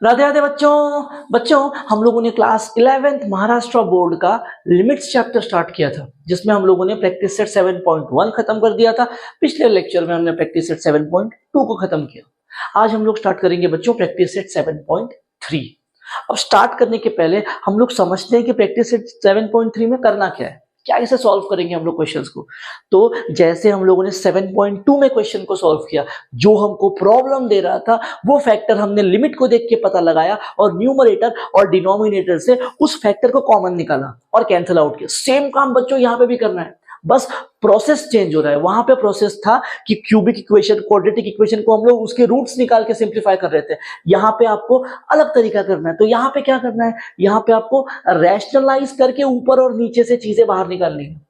राधे राधे बच्चों। बच्चों, हम लोगों ने क्लास 11th महाराष्ट्र बोर्ड का लिमिट्स चैप्टर स्टार्ट किया था, जिसमें हम लोगों ने प्रैक्टिस सेट 7.1 खत्म कर दिया था। पिछले लेक्चर में हमने प्रैक्टिस सेट 7.2 को खत्म किया। आज हम लोग स्टार्ट करेंगे बच्चों प्रैक्टिस सेट 7.3। अब स्टार्ट करने के पहले हम लोग समझते हैं कि प्रैक्टिस सेट 7.3 में करना क्या है, क्या इसे सॉल्व करेंगे हम लोग क्वेश्चंस को। तो जैसे हम लोगों ने 7.2 में क्वेश्चन को सॉल्व किया, जो हमको प्रॉब्लम दे रहा था वो फैक्टर हमने लिमिट को देख के पता लगाया और न्यूमरेटर और डिनोमिनेटर से उस फैक्टर को कॉमन निकाला और कैंसिल आउट किया। सेम काम बच्चों यहाँ पे भी करना है, बस प्रोसेस चेंज हो रहा है। वहां पे प्रोसेस था कि क्यूबिक इक्वेशन, क्वाड्रेटिक इक्वेशन को हम लोग उसके रूट्स निकाल के सिंप्लीफाई कर रहे थे। यहाँ पे आपको अलग तरीका करना है। तो यहाँ पे क्या करना है, यहाँ पे आपको रैशनलाइज करके ऊपर और नीचे से चीजें बाहर निकालनी है।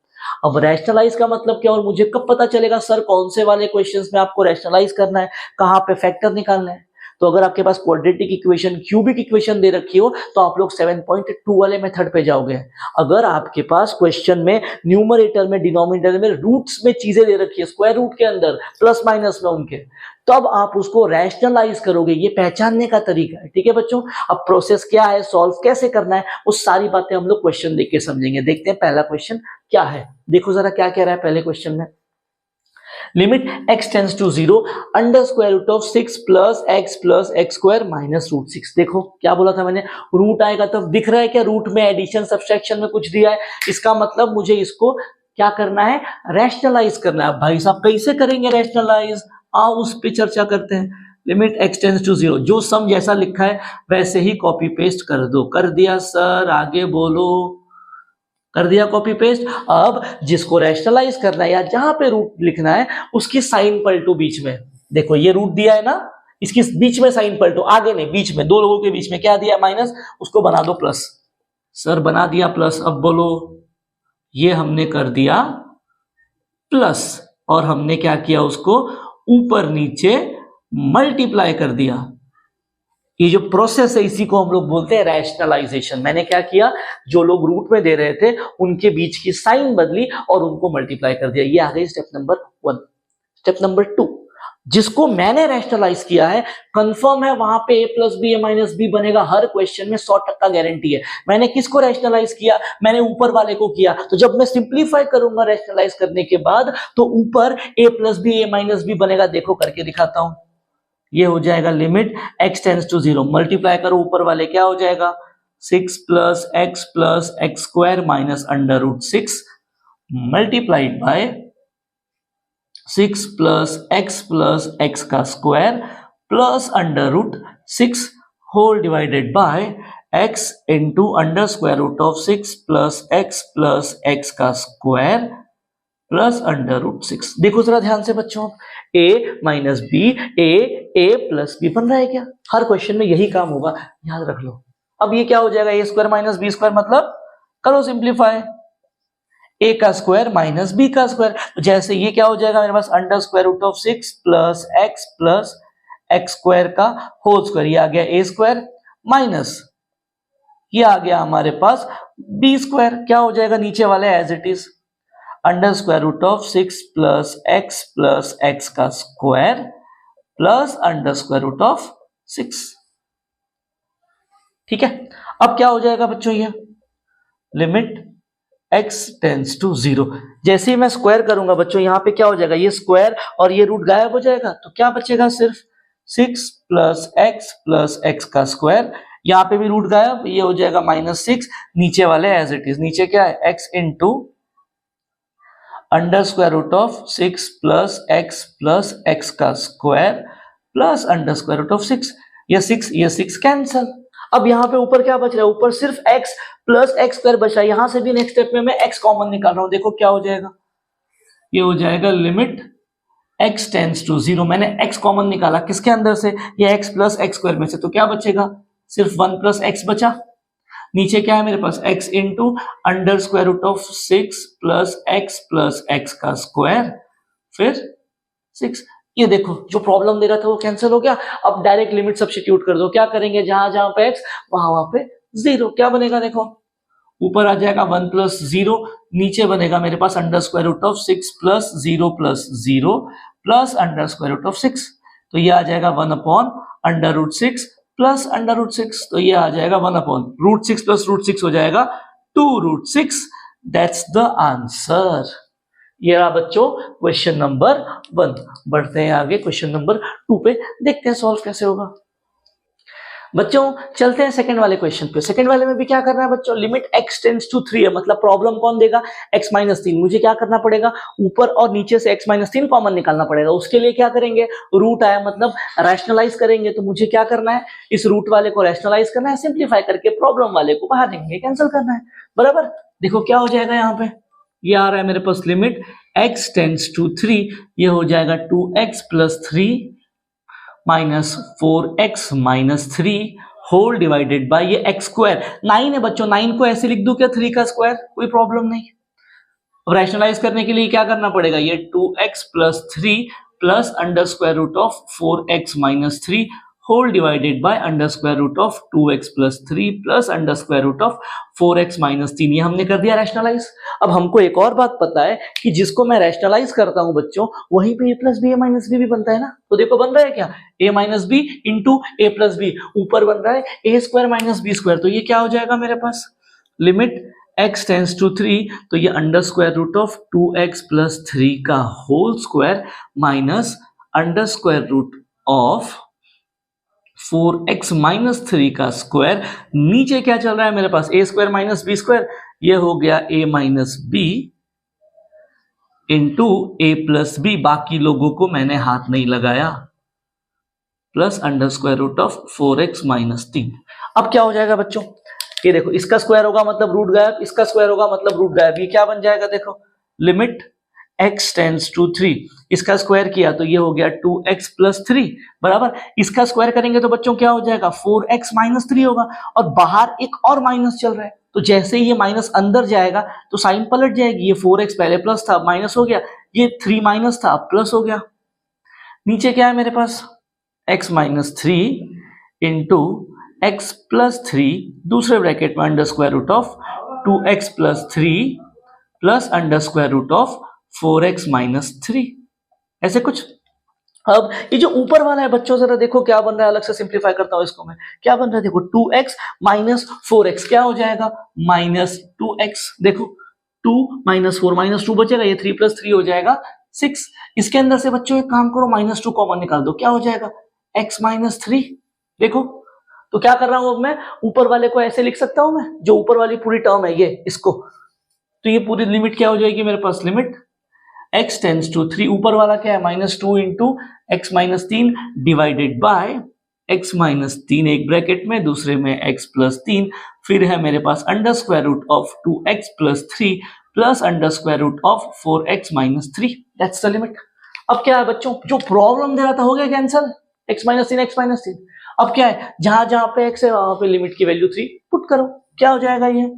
अब रैशनलाइज का मतलब क्या और मुझे कब पता चलेगा सर कौन से वाले क्वेश्चंस में आपको रैशनलाइज करना है, कहाँ पे फैक्टर निकालना है। तो अगर आपके पास क्वाड्रेटिक इक्वेशन, क्यूबिक इक्वेशन दे रखी हो तो आप लोग 7.2 वाले मेथड पे जाओगे। अगर आपके पास क्वेश्चन में न्यूमरेटर में, डिनोमिनेटर में, रूट्स में चीजें दे रखी है, स्क्वायर रूट के अंदर, प्लस माइनस में उनके, तब आप उसको रैशनलाइज करोगे। ये पहचानने का तरीका है, ठीक है बच्चों। अब प्रोसेस क्या है, सॉल्व कैसे करना है, वो सारी बातें हम लोग क्वेश्चन देख के समझेंगे। देखते हैं पहला क्वेश्चन क्या है। देखो जरा क्या कह रहा है पहले क्वेश्चन में। Limit x tends to 0 under square root of 6 plus x square minus root 6। देखो क्या बोला था मैंने, रूट आएगा तब दिख रहा है क्या, रूट में एडिशन सब्सट्रैक्शन में कुछ दिया है, इसका मतलब मुझे इसको क्या करना है, रैशनलाइज करना है। भाई साहब कैसे करेंगे रैशनलाइज, आओ उस पे चर्चा करते हैं। लिमिट x टेंड्स टू 0, जो सम जैसा लिखा है वैसे ही कॉपी पेस्ट कर दो। कर दिया सर, आगे बोलो। कर दिया कॉपी पेस्ट। अब जिसको रैशनलाइज करना है या जहां पे रूट लिखना है उसकी साइन पलटो बीच में। देखो ये रूट दिया है ना, इसकी बीच में साइन पलटो, आगे नहीं बीच में, दो लोगों के बीच में क्या दिया माइनस, उसको बना दो प्लस। सर बना दिया प्लस, अब बोलो। ये हमने कर दिया प्लस और हमने क्या किया, उसको ऊपर नीचे मल्टीप्लाई कर दिया। ये जो प्रोसेस है इसी को हम लोग बोलते हैं रैशनलाइजेशन। मैंने क्या किया, जो लोग रूट में दे रहे थे उनके बीच की साइन बदली और उनको मल्टीप्लाई कर दिया। ये आ गई स्टेप नंबर 1। स्टेप नंबर 2, जिसको मैंने रैशनलाइज किया है, कंफर्म है वहां पे a plus B a minus B बनेगा। हर क्वेश्चन में 100% गारंटी है। मैंने किसको रैशनलाइज किया, मैंने ऊपर वाले को किया। तो जब मैं सिंप्लीफाई करूंगा रैशनलाइज करने के बाद, तो ऊपर a plus B a minus B बनेगा। देखो करके दिखाता हूं। ये हो जाएगा limit x tends to 0, multiply करो ऊपर वाले, क्या हो जाएगा 6 plus x square minus under root 6 multiplied by 6 plus x का square plus under root 6 whole divided by x into under square root of 6 plus x का स्क्वायर प्लस अंडर रूट 6। देखो जरा ध्यान से बच्चों, a minus B, a plus B बन रहा है क्या, हर क्वेश्चन में यही काम होगा, याद रख लो। अब ये क्या हो जाएगा, a square minus B square, मतलब करो सिंप्लीफाई, a का स्क्वायर माइनस b का स्क्वायर। तो जैसे ये क्या हो जाएगा मेरे पास, under square root of 6 plus x square का होल स्क्वायर, ये आ गया a स्क्वायर माइनस ये आ गया हमारे पास b स्क्वायर। क्या हो जाएगा नीचे वाले as it is, under square root of 6 plus x का square plus under square root of 6। ठीक है, अब क्या हो जाएगा बच्चों, ये लिमिट x टेंड्स टू 0। जैसे ही मैं स्क्वायर करूंगा बच्चों, यहां पे क्या हो जाएगा, ये स्क्वायर और ये रूट गायब हो जाएगा। तो क्या बचेगा, सिर्फ 6 प्लस एक्स का स्क्वायर, यहां पे भी रूट गायब, ये हो जाएगा -6, नीचे वाले एज इट इज। नीचे क्या है, x into under square root of 6 plus x का square plus under square root of 6। ये 6 कैंसल। अब यहाँ पे ऊपर क्या बच रहा है, ऊपर सिर्फ x प्लस एक्स स्क्वायर बच रहा है। यहां से भी नेक्स्ट स्टेप में मैं x कॉमन निकाल रहा हूं। देखो क्या हो जाएगा, ये हो जाएगा लिमिट x टेंड्स टू 0। मैंने x कॉमन निकाला किसके अंदर से, ये x प्लस एक्स स्क्वायर में से, तो क्या बचेगा, सिर्फ 1 प्लस एक्स बचा। नीचे क्या है मेरे पास, x into under square root of 6 plus x का स्क्वायर फिर 6। ये देखो जो प्रॉब्लम दे रहा था वो कैंसिल हो गया। अब डायरेक्ट लिमिट सब्स्टिट्यूट कर दो। क्या करेंगे, जहां जहां पे x वहां पे 0। क्या बनेगा, देखो ऊपर आ जाएगा 1 प्लस 0, नीचे बनेगा मेरे पास under square root of 6 plus 0 plus under square root of 6। तो ये आ जाएगा 1 upon under root 6 plus under root 6, तो ये आ जाएगा 1 अपॉन रूट 6 प्लस रूट 6 हो जाएगा 2 रूट 6। That's the answer. ये रहा बच्चों क्वेश्चन नंबर 1। बढ़ते हैं आगे क्वेश्चन नंबर 2 पे, देखते हैं सॉल्व कैसे होगा। बच्चों चलते हैं सेकंड वाले क्वेश्चन पे। सेकंड वाले में भी क्या करना है बच्चों, लिमिट x टेंड्स टू 3 है, मतलब प्रॉब्लम कौन देगा, x माइनस 3। मुझे क्या करना पड़ेगा, ऊपर और नीचे से x माइनस 3 कॉमन निकालना पड़ेगा। उसके लिए क्या करेंगे, रूट आया मतलब रैशनलाइज करेंगे। तो मुझे क्या करना है, इस रूट वाले को रैशनलाइज करना है, सिंप्लीफाई करके प्रॉब्लम वाले को बाहर निकालेंगे, कैंसिल करना है। बराबर, देखो क्या हो जाएगा, यहाँ पे ये आ रहा है मेरे पास लिमिट x टेंड्स टू 3, ये हो जाएगा 2x plus 3 minus 4x minus 3 whole divided by ये x स्क्वायर। 9 है बच्चों, 9 को ऐसे लिख दूं क्या 3 का स्क्वायर, कोई प्रॉब्लम नहीं। अब रैशनलाइज करने के लिए क्या करना पड़ेगा, ये 2x plus 3 plus under square root of 4x minus 3 whole divided by under square root of 2x plus 3 plus under square root of 4x minus 3। ये हमने कर दिया रैशनलाइज। अब हमको एक और बात पता है कि जिसको मैं रैशनलाइज करता हूं बच्चों, वहीं पे a plus B A minus B भी बनता है ना। तो देखो बन रहा है क्या, a minus B into A plus B, ऊपर बन रहा है A square minus B square. तो ये क्या हो जाएगा मेरे पास, लिमिट x टेंड्स टू 3, तो ये under square root of 2x plus 3 का whole square minus under square root of 4x minus 3 का स्क्वायर। नीचे क्या चल रहा है मेरे पास, A square minus B square, ये हो गया a minus B into A plus B, बाकी लोगों को मैंने हाथ नहीं लगाया, plus under square root of 4x minus 3। अब क्या हो जाएगा बच्चों, ये देखो इसका स्क्वायर होगा मतलब रूट गायब, इसका स्क्वायर होगा मतलब रूट गायब। ये क्या बन जाएगा, देखो लिमिट x टेंड्स टू 3, इसका स्क्वायर किया तो ये हो गया 2x प्लस 3 बराबर। इसका स्क्वायर करेंगे तो बच्चों क्या हो जाएगा, 4x माइनस 3 होगा, और बाहर एक और माइनस चल रहा है, तो जैसे ही ये माइनस अंदर जाएगा तो साइन पलट जाएगी। ये 4x पहले प्लस था, माइनस हो गया, ये 3 माइनस था, प्लस हो गया। नीचे क्या है मेरे पास, x minus 3 into x plus 3, दूसरे ब्रैकेट में under square root of 2x plus 3 plus under square root of 4x minus 3, ऐसे कुछ। अब ये जो ऊपर वाला है बच्चों, जरा देखो क्या बन रहा है, अलग से सिंप्लीफाई करता हूं इसको मैं, क्या बन रहा है देखो, 2x माइनस 4x क्या हो जाएगा, माइनस 2x। देखो 2 माइनस 4 माइनस 2 बचेगा, ये 3 प्लस 3 हो जाएगा 6। इसके अंदर से बच्चों एक काम करो, माइनस 2 कॉमन निकाल दो, क्या हो जाएगा x माइनस 3। देखो तो क्या कर रहा हूं अब मैं, ऊपर वाले को ऐसे लिख सकता हूं मैं, जो ऊपर वाली पूरी टर्म है ये, इसको, तो ये पूरी लिमिट क्या हो जाएगी मेरे पास, लिमिट x टेंड्स टू 3, ऊपर वाला क्या है minus 2 into x minus 3 divided by x minus 3, एक ब्रैकेट में, दूसरे में x प्लस 3, फिर है मेरे पास under square root of 2x plus 3 plus under square root of 4x minus 3। That's the limit. अब क्या है बच्चों, जो प्रॉब्लम दे रहा था हो गया cancel, x minus 3 x minus 3। अब क्या है, जहां जहां पे x है वहां पे लिमिट की वैल्यू 3 पुट करो, क्या हो जाएगा, ये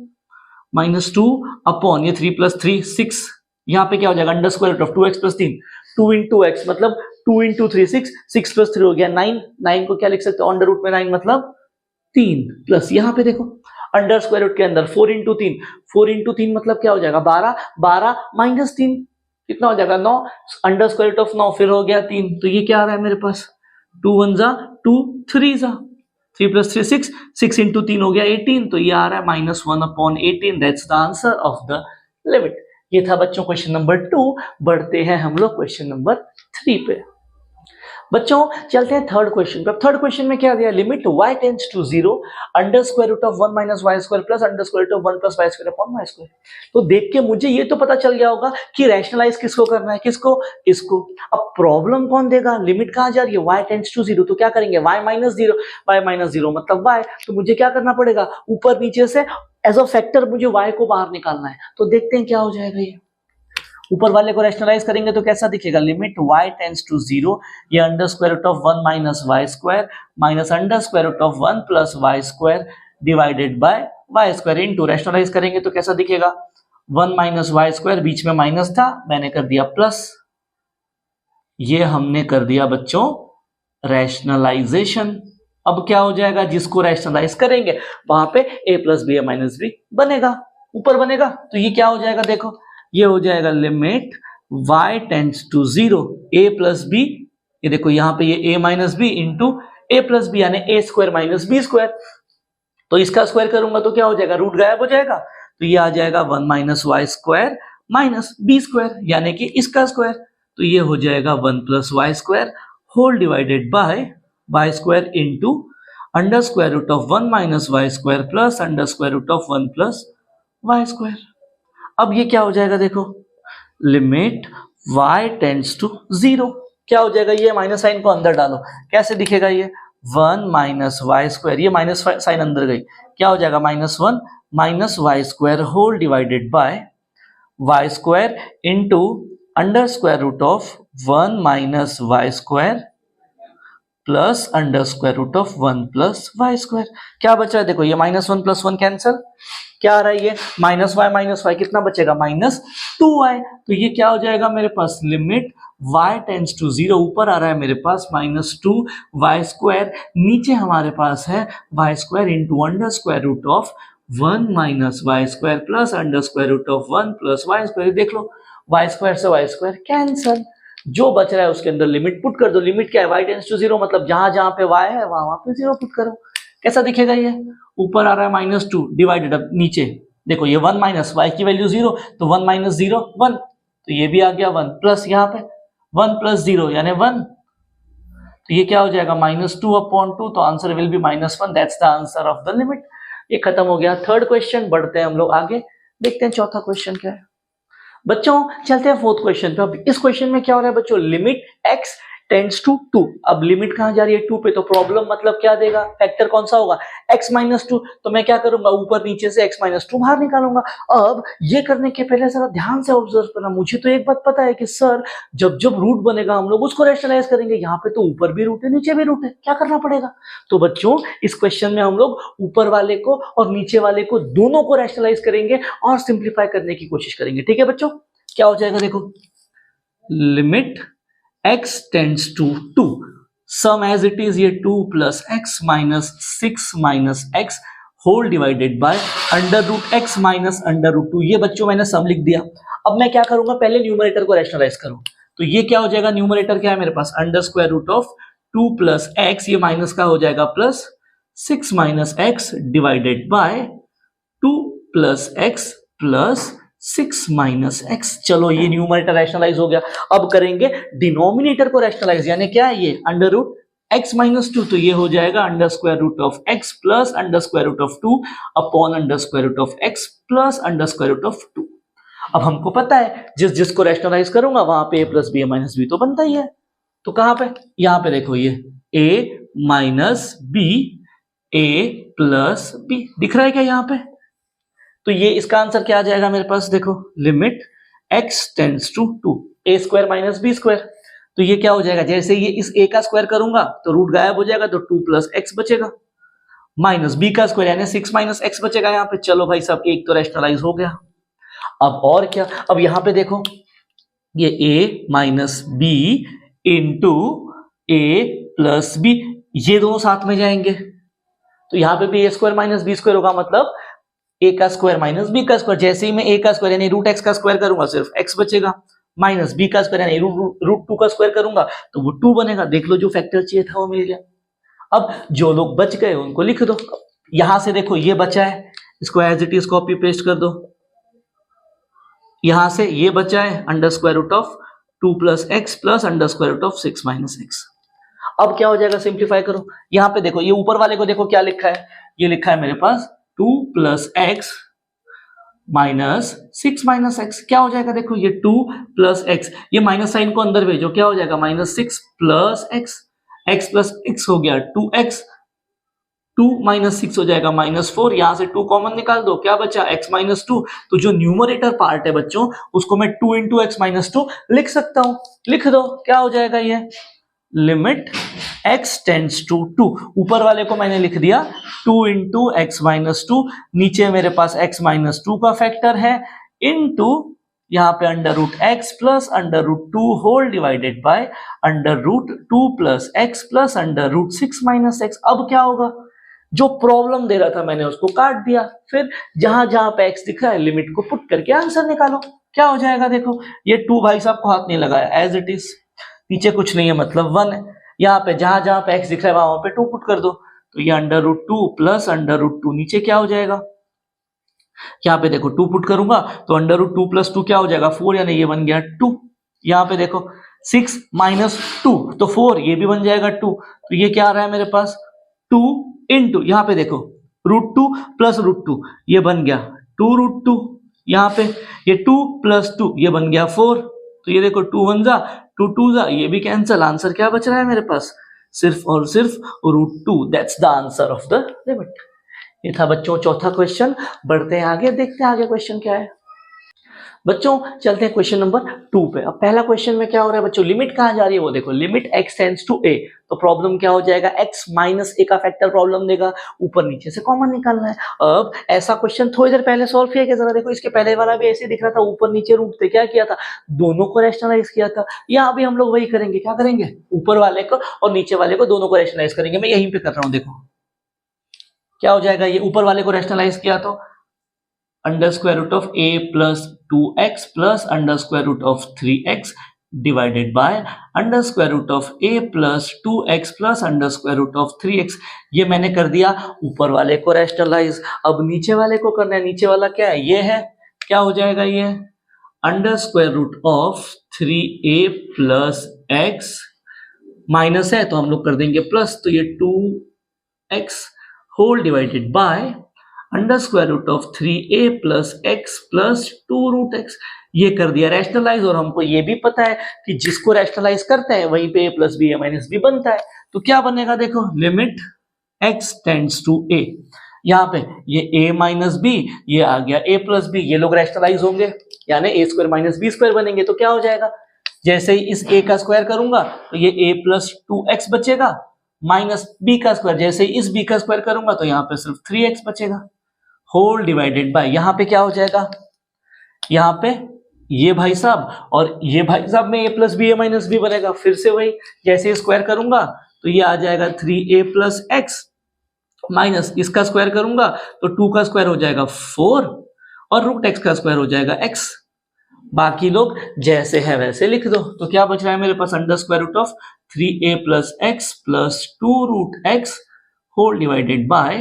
माइनस 2 अपॉन ये 3 प्लस 3 6, यहाँ पे क्या हो जाएगा under square root of 2x plus 3, 2 into X मतलब 2 इंटू 3 6, 6 प्लस 3 हो गया 9, 9 को क्या लिख सकते हो अंडर रूट में 9 मतलब 3, प्लस यहाँ पे देखो अंडर स्क्वायर रूट के अंदर 4 इंटू 3, 4 इंटू 3 मतलब क्या हो जाएगा 12, 12 माइनस 3 कितना हो जाएगा 9, अंडर स्क्वायर रूट ऑफ 9 फिर हो गया 3, तो ये क्या आ रहा है मेरे पास 2 1 जा 2 3 जा 3 प्लस 3 6, 6 इंटू 3 हो गया 18, तो ये आ रहा है minus 1 upon 18। That's the answer of the limit. ये था बच्चों क्वेश्चन नंबर 2। बढ़ते हैं हम लोग क्वेश्चन नंबर 3 पे। बच्चों चलते हैं थर्ड क्वेश्चन पे। अब थर्ड क्वेश्चन में क्या दिया, limit y tends to 0 under square root of 1 minus Y square plus under square root of 1 plus Y square upon Y square. तो देख के मुझे ये तो पता चल गया होगा कि रैशनलाइज किसको करना है, किसको, इसको। अब प्रॉब्लम कौन देगा, लिमिट कहां जा रही है, y टेंड्स टू 0, तो क्या करेंगे y माइनस 0, y माइनस 0 मतलब y, तो मुझे क्या करना पड़ेगा ऊपर नीचे से एज अ फैक्टर मुझे y को बाहर निकालना है। तो देखते हैं क्या हो जाएगा, ये ऊपर वाले को रैशनलाइज करेंगे तो कैसा दिखेगा, लिमिट y टेंड्स टू 0, ये under square root of 1 minus Y square minus under square root of 1 plus Y square divided by Y square into, rationalise करेंगे तो कैसा दिखेगा 1 माइनस वाई स्क्वायर, बीच में माइनस था मैंने कर दिया प्लस, ये हमने कर दिया बच्चों रैशनलाइजेशन। अब क्या हो जाएगा, जिसको रैशनलाइज करेंगे वहां पे a plus B minus B बनेगा, ऊपर बनेगा, तो ये क्या हो जाएगा, देखो ये हो जाएगा limit y tends to 0 a plus B, ये देखो यहाँ पे ये a minus B into A plus B यानी ए स्क्वायर माइनस बी स्क्वायर। तो इसका स्क्वायर करूंगा तो क्या हो जाएगा, रूट गायब हो जाएगा, तो ये आ जाएगा 1 minus Y square minus B square यानी कि इसका स्क्वायर। तो ये हो जाएगा 1 plus Y square whole divided by Y square into under square root of 1 minus Y square plus under square root of 1 plus Y square. अब ये क्या हो जाएगा, देखो लिमिट y टेंड्स टू 0 क्या हो जाएगा, ये माइनस साइन को अंदर डालो, कैसे दिखेगा ये 1 माइनस वाई स्क्वायर, ये माइनस साइन अंदर गई, क्या हो जाएगा -1 minus Y square whole divided by Y square into under square root of 1 minus Y square plus under square root of 1 plus Y square. क्या बच रहा है, देखो ये -1 प्लस 1 कैंसिल, क्या आ रहा है ये माइनस वाई कितना बचेगा -2y। तो ये क्या हो जाएगा मेरे पास, लिमिट y टेंड्स टू 0, ऊपर आ रहा है मेरे पास -2y स्क्वायर, नीचे हमारे पास है y square into under square root of 1 minus Y square plus under square root of 1 plus Y square. देख लो y स्क्वायर से y स्क्वायर कैंसिल, जो बच रहा है उसके अंदर लिमिट पुट कर दो। लिमिट क्या है, y टेंड्स टू 0 मतलब जहां जहां पे y है वहां पे 0 पुट करो। कैसा दिखेगा ये, ऊपर आ रहा है -2 डिवाइडेड, अब नीचे देखो ये 1 माइनस वाई की वैल्यू 0, तो 1 माइनस 0 1, तो ये भी आ गया 1 प्लस यहाँ पे 1 प्लस 0 यानी 1, तो ये क्या हो जाएगा -2/2, तो answer will be -1, that's the answer of the limit. ये खत्म हो गया थर्ड क्वेश्चन। बढ़ते हैं हम लोग आगे, देखते हैं चौथा क्वेश्चन क्या है बच्चों। चलते हैं फोर्थ क्वेश्चन पे। अब इस क्वेश्चन में क्या हो रहा है बच्चों, लिमिट x टेंड्स टू 2। अब लिमिट कहां जा रही है 2 पे, तो प्रॉब्लम मतलब क्या देगा, फैक्टर कौन सा होगा x -2, तो मैं क्या करूंगा ऊपर नीचे से x -2 बाहर निकालूंगा। अब ये करने के पहले जरा ध्यान से ऑब्जर्व करना, मुझे तो एक बात पता है कि सर जब जब रूट बनेगा हम लोग उसको रैशनलाइज करेंगे, यहाँ पे तो ऊपर भी रूट है नीचे भी रूट है, क्या करना पड़ेगा। तो बच्चों इस क्वेश्चन में हम लोग ऊपर वाले को और नीचे वाले को दोनों को रैशनलाइज करेंगे और सिंप्लीफाई करने की कोशिश करेंगे, ठीक है बच्चों। क्या हो जाएगा, देखो limit x tends to 2, same as it is ये 2 plus x minus 6 minus x whole divided by under root x minus under root 2। ये बच्चों मैंने सम लिख दिया। अब मैं क्या करूंगा, पहले न्यूमरेटर को रैशनलाइज करूं, तो ये क्या हो जाएगा, न्यूमरेटर क्या है मेरे पास under square root of 2 plus x, ये माइनस का हो जाएगा plus 6 minus x divided by 2 plus x plus 6 minus x। चलो ये न्यूमरेटर रैशनलाइज हो गया। अब करेंगे डिनोमिनेटर को रैशनलाइज, यानी क्या है ये अंडर रूट x माइनस 2, तो ये हो जाएगा under square root of x plus under square root of 2 upon under square root of x plus under square root of 2। अब हमको पता है जिस जिसको रैशनलाइज करूंगा वहां पे a plus B minus B तो बनता ही है। तो कहां पे, यहाँ पे देखो ये a minus B a plus B दिख रहा है क्या यहाँ पे, तो ये इसका आंसर क्या आ जाएगा मेरे पास, देखो limit x tends to 2 a square minus B square. तो ये क्या हो जाएगा, जैसे ये इस a का स्क्वायर करूंगा तो रूट गायब हो जाएगा, तो 2 प्लस x बचेगा माइनस b का स्क्वायर यानी 6 माइनस x बचेगा यहाँ पे। चलो भाई सब एक तो रैशनलाइज हो गया। अब और क्या, अब यहाँ पे देखो ये a minus B into a plus B, ये दोनों साथ में जाएंगे, तो यहाँ पे भी a square minus B square होगा, मतलब a का स्क्वायर माइनस b का स्क्वायर। जैसे ही मैं a का स्क्वायर यानी रूट x का स्क्वायर करूंगा सिर्फ x बचेगा, माइनस b का स्क्वायर यानी रूट 2 का स्क्वायर करूंगा तो वो 2 बनेगा। देख लो जो फैक्टर चाहिए था वो मिल गया। अब जो लोग बच गए उनको लिख दो। यहां से देखो ये बचा है, इसको as it is copy paste कर दो। यहां से ये बचा है under square root of 2 plus x plus under square root of 6 minus x. अब क्या हो जाएगा, सिंप्लीफाई करो। यहाँ पे देखो ये ऊपर वाले को देखो क्या लिखा है, ये लिखा है मेरे पास 2 plus x minus 6 minus x. क्या हो जाएगा, देखो ये 2 प्लस एक्स, ये माइनस साइन को अंदर भेजो, क्या हो जाएगा -6 plus x, x plus x हो गया 2x, 2 माइनस 6 हो जाएगा -4, यहां से 2 कॉमन निकाल दो, क्या बचा x माइनस 2। तो जो न्यूमरेटर पार्ट है बच्चों उसको मैं 2 इंटू एक्स माइनस 2 लिख सकता हूं, लिख दो। क्या हो जाएगा ये लिमिट x टेंड्स टू 2, ऊपर वाले को मैंने लिख दिया 2 इंटू एक्स माइनस 2, नीचे मेरे पास x माइनस 2 का फैक्टर है इंटू यहाँ पे under root x plus under root 2 whole divided by under root 2 plus x plus under root 6 minus x. अब क्या होगा, जो प्रॉब्लम दे रहा था मैंने उसको काट दिया, फिर जहां जहां पे x दिख रहा है लिमिट को पुट करके आंसर निकालो। क्या हो जाएगा, देखो ये 2 भाई साहब को हाथ नहीं लगाया, एज इट इज, नीचे कुछ नहीं है मतलब 1 है, यहाँ पे जहां जहां पे x दिख रहा है वहां पे 2 पुट कर दो, तो ये √2 प्लस √2 नीचे क्या हो जाएगा, यहाँ पे देखो 2 पुट करूंगा तो √2 प्लस 2 क्या हो जाएगा 4, यानी ये बन गया 2। यहाँ पे देखो 6 माइनस 2 तो 4, ये भी बन जाएगा 2, तो ये क्या आ रहा है मेरे पास 2 इंटू, यहाँ पे देखो √2 प्लस √2 ये बन गया 2√2, यहाँ पे ये 2 प्लस 2 ये बन गया 4, तो ये देखो 2 1 जा 2 2 जा, ये भी कैंसिल, आंसर क्या बच रहा है मेरे पास, सिर्फ और सिर्फ √2। That's the answer of the limit. ये था बच्चों चौथा क्वेश्चन। बढ़ते हैं आगे, देखते हैं आगे क्वेश्चन क्या है। बच्चों चलते हैं क्वेश्चन नंबर 2 पे। अब पहला क्वेश्चन में क्या हो रहा है बच्चों, लिमिट कहां जा रही है वो देखो, limit x tends to a, तो प्रॉब्लम क्या हो जाएगा, x माइनस a का फैक्टर प्रॉब्लम देगा, ऊपर नीचे से कॉमन निकालना है। अब ऐसा क्वेश्चन थोड़ी देर पहले सॉल्व किया कि जरा देखो, इसके पहले वाला भी ऐसे दिख रहा था, ऊपर नीचे रूट थे, क्या किया था, दोनों को रैशनलाइज किया था। यहाँ भी हम लोग वही करेंगे, क्या करेंगे, ऊपर वाले को और नीचे वाले को दोनों को रैशनलाइज करेंगे। मैं यहीं पे कर रहा हूँ, देखो क्या हो जाएगा, ये ऊपर वाले को रैशनलाइज किया तो under square root of a plus 2x plus under square root of 3x divided by under square root of a plus 2x plus under square root of 3x। ये मैंने कर दिया ऊपर वाले को रैशनलाइज। अब नीचे वाले को करना है, नीचे वाला क्या है, ये है, क्या हो जाएगा, ये under square root of 3a plus x minus है तो हम लोग कर देंगे प्लस, तो ये 2x whole divided by under square root of 3a plus x plus 2√x। ये कर दिया रैशनलाइज, और हमको ये भी पता है कि जिसको रैशनलाइज करते हैं वहीं पे a plus B a minus b बनता है। तो क्या बनेगा, देखो limit x tends to a, यहाँ पे ये a माइनस बी, ये आ गया a प्लस बी, ये लोग रैशनलाइज होंगे यानी a square minus B square बनेंगे। तो क्या हो जाएगा, जैसे ही इस a का स्क्वायर करूंगा तो ये a प्लस 2x बचेगा, माइनस b का स्क्वायर, जैसे ही इस b का स्क्वायर करूंगा तो यहाँ पे सिर्फ 3x बचेगा, होल डिवाइडेड बाय, यहाँ पे क्या हो जाएगा, यहाँ पे ये भाई साहब और ये भाई साहब में a plus B a minus B बनेगा, फिर से वही, जैसे स्क्वायर करूंगा तो ये आ जाएगा 3a प्लस x माइनस इसका स्क्वायर करूंगा तो 2 का स्क्वायर हो जाएगा 4 और रूट x का स्क्वायर हो जाएगा x। बाकी लोग जैसे है वैसे लिख दो। तो क्या बच रहा है मेरे पास, under square root of 3a plus x plus 2√x whole divided by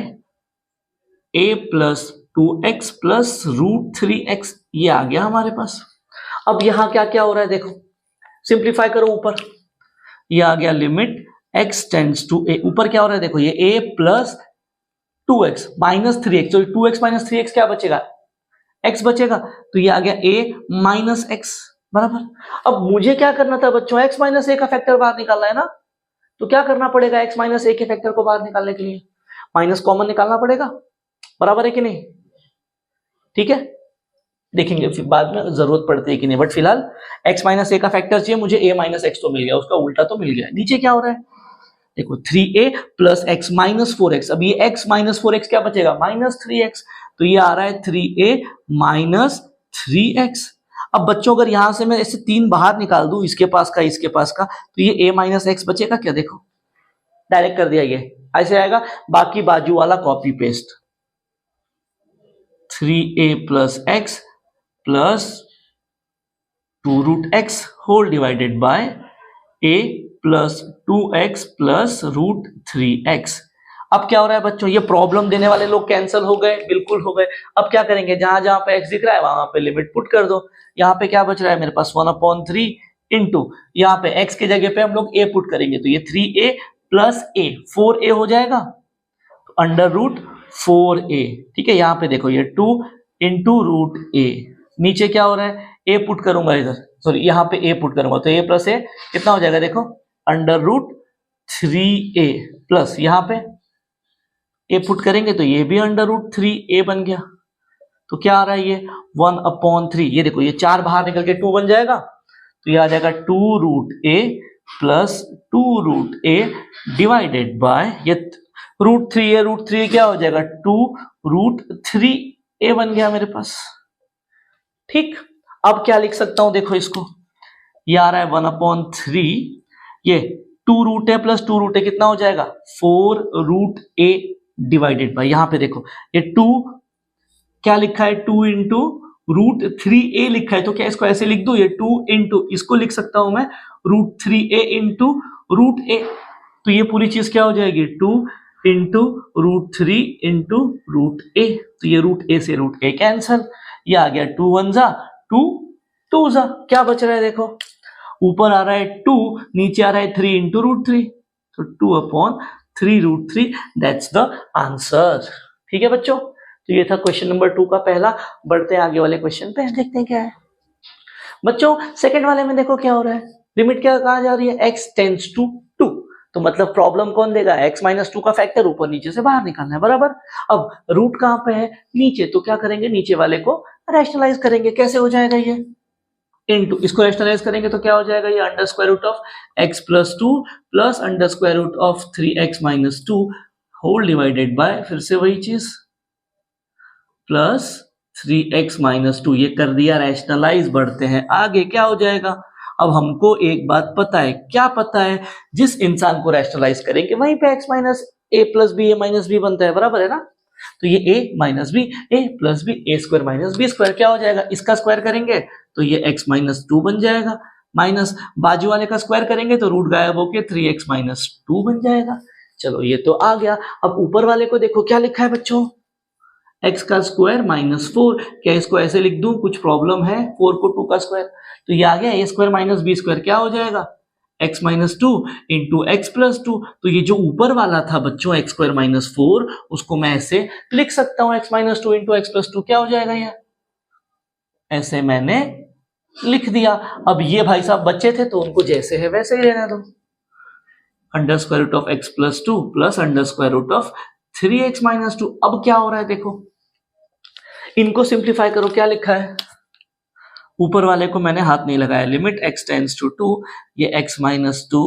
a plus 2x plus √3x, ये आ गया हमारे पास। अब यहां क्या क्या हो रहा है देखो, सिंप्लीफाई करो, ऊपर ये आ गया limit x tends to a, ऊपर क्या हो रहा है देखो, ये a plus 2x minus 3x, तो 2x माइनस 3x क्या बचेगा, x बचेगा, तो ये आ गया a माइनस x बराबर। अब मुझे क्या करना था बच्चों, x माइनस a का फैक्टर बाहर निकालना है ना, तो क्या करना पड़ेगा, x माइनस a के फैक्टर को बाहर निकालने के लिए माइनस कॉमन निकालना पड़ेगा, बराबर है कि नहीं, ठीक है, देखेंगे फिर बाद में जरूरत पड़ती है कि नहीं, बट फिलहाल x माइनस a का फैक्टर चाहिए मुझे, a माइनस x तो मिल गया, उसका उल्टा तो मिल गया। नीचे क्या हो रहा है देखो, 3a plus x minus 4x, अब ये x माइनस 4x क्या बचेगा, माइनस 3x, तो ये आ रहा है 3a माइनस 3x। अब बच्चों अगर यहां से मैं ऐसे 3 बाहर निकाल दूं, इसके पास का इसके पास का, तो ये a माइनस x बचेगा क्या, देखो डायरेक्ट कर दिया, ये ऐसे आएगा, बाकी बाजू वाला copy paste, 3a plus x plus 2√x whole divided by a plus 2x plus √3x। अब क्या हो रहा है बच्चों, ये प्रॉब्लम देने वाले लोग कैंसिल हो गए, बिल्कुल हो गए। अब क्या करेंगे, जहां जहां पे x दिख रहा है वहां पे लिमिट पुट कर दो। यहाँ पे क्या बच रहा है मेरे पास, 1/3 इंटू, यहाँ पे x की जगह पे हम लोग a पुट करेंगे, तो ये 3a प्लस a 4a हो जाएगा, तो अंडर रूट 4a, ठीक है। यहाँ पे देखो ये 2 इंटू √a, नीचे क्या हो रहा है, a पुट करूंगा इधर, सॉरी यहाँ पे a पुट करूंगा, तो a प्लस a कितना हो जाएगा, देखो अंडर रूट 3a प्लस यहाँ पे a पुट करेंगे तो ये भी अंडर रूट 3a बन गया। तो क्या आ रहा है, ये 1/3, ये देखो ये 4 बाहर निकल के 2 बन जाएगा, तो ये आ जाएगा 2√a plus 2√a divided by ये √3a क्या हो जाएगा, 2√3a बन गया मेरे पास, ठीक। अब क्या लिख सकता हूं, देखो इसको, ये आ रहा है 1/3, ये 2√a प्लस 2√a कितना हो जाएगा, 4√a डिवाइडेड बाय, यहां पे देखो ये 2 क्या लिखा है, 2 इंटू √3a लिखा है, तो क्या इसको ऐसे लिख दूं, ये 2 इंटू इसको लिख सकता हूं मैं √3a इंटू √a, तो ये पूरी चीज क्या हो जाएगी 2 इंटू √3 इंटू √a। तो ये √a से √a कैंसल, ये आ गया 2 1 जा 2 2 जा, क्या बच रहा है देखो, ऊपर आ रहा है 2, नीचे आ रहा है 3 इंटू √3, तो 2/3 √3, दैट्स द आंसर। ठीक है बच्चों, तो ये था क्वेश्चन नंबर 2 का पहला। बढ़ते हैं आगे वाले क्वेश्चन पे, देखते हैं क्या है बच्चों। सेकंड वाले में देखो क्या हो रहा है, लिमिट क्या कहा जा रही है, x टेंड्स टू 2, तो मतलब प्रॉब्लम कौन देगा, x माइनस 2 का फैक्टर ऊपर नीचे से बाहर निकालना है, बराबर। अब रूट कहां पे है, नीचे, तो क्या करेंगे, नीचे वाले को रैशनलाइज करेंगे। कैसे हो जाएगा ये, इनटू, इसको रैशनलाइज करेंगे तो क्या हो जाएगा, ये under square root of x plus 2 plus under square root of 3x minus 2 whole divided by, फिर से वही चीज, प्लस 3x माइनस 2, ये कर दिया रैशनलाइज। बढ़ते हैं आगे, क्या हो जाएगा। अब हमको एक बात पता है, क्या पता है, जिस इंसान को रैशनलाइज करेंगे वहीं पे x minus a plus B, a minus b बनता है, बराबर है ना। तो ये a minus B, a plus B, a square minus B square, क्या हो जाएगा, इसका स्क्वायर करेंगे तो ये x माइनस 2 बन जाएगा, माइनस बाजू वाले का स्क्वायर करेंगे तो रूट गायब होके 3x माइनस 2 बन जाएगा। चलो ये तो आ गया। अब ऊपर वाले को देखो क्या लिखा है बच्चों, x का स्क्वायर माइनस 4, क्या इसको ऐसे लिख दूं, कुछ प्रॉब्लम है, 4 को 2 का स्क्वायर, तो ये आ गया a square minus B square, क्या हो जाएगा x minus 2 into x plus 2। तो ये जो ऊपर वाला था बच्चों x स्क्वायर माइनस 4, उसको मैं ऐसे लिख सकता हूं, x minus 2 into x plus 2, क्या हो जाएगा ये, ऐसे मैंने लिख दिया। अब ये भाई साहब बच्चे थे तो उनको जैसे है वैसे ही रहना दो, under square root of x plus 2 plus under square root of 3x minus 2। अब क्या हो रहा है देखो, इनको सिंप्लीफाई करो, क्या लिखा है, ऊपर वाले को मैंने हाथ नहीं लगाया, लिमिट x टेंड्स टू 2, ये x minus 2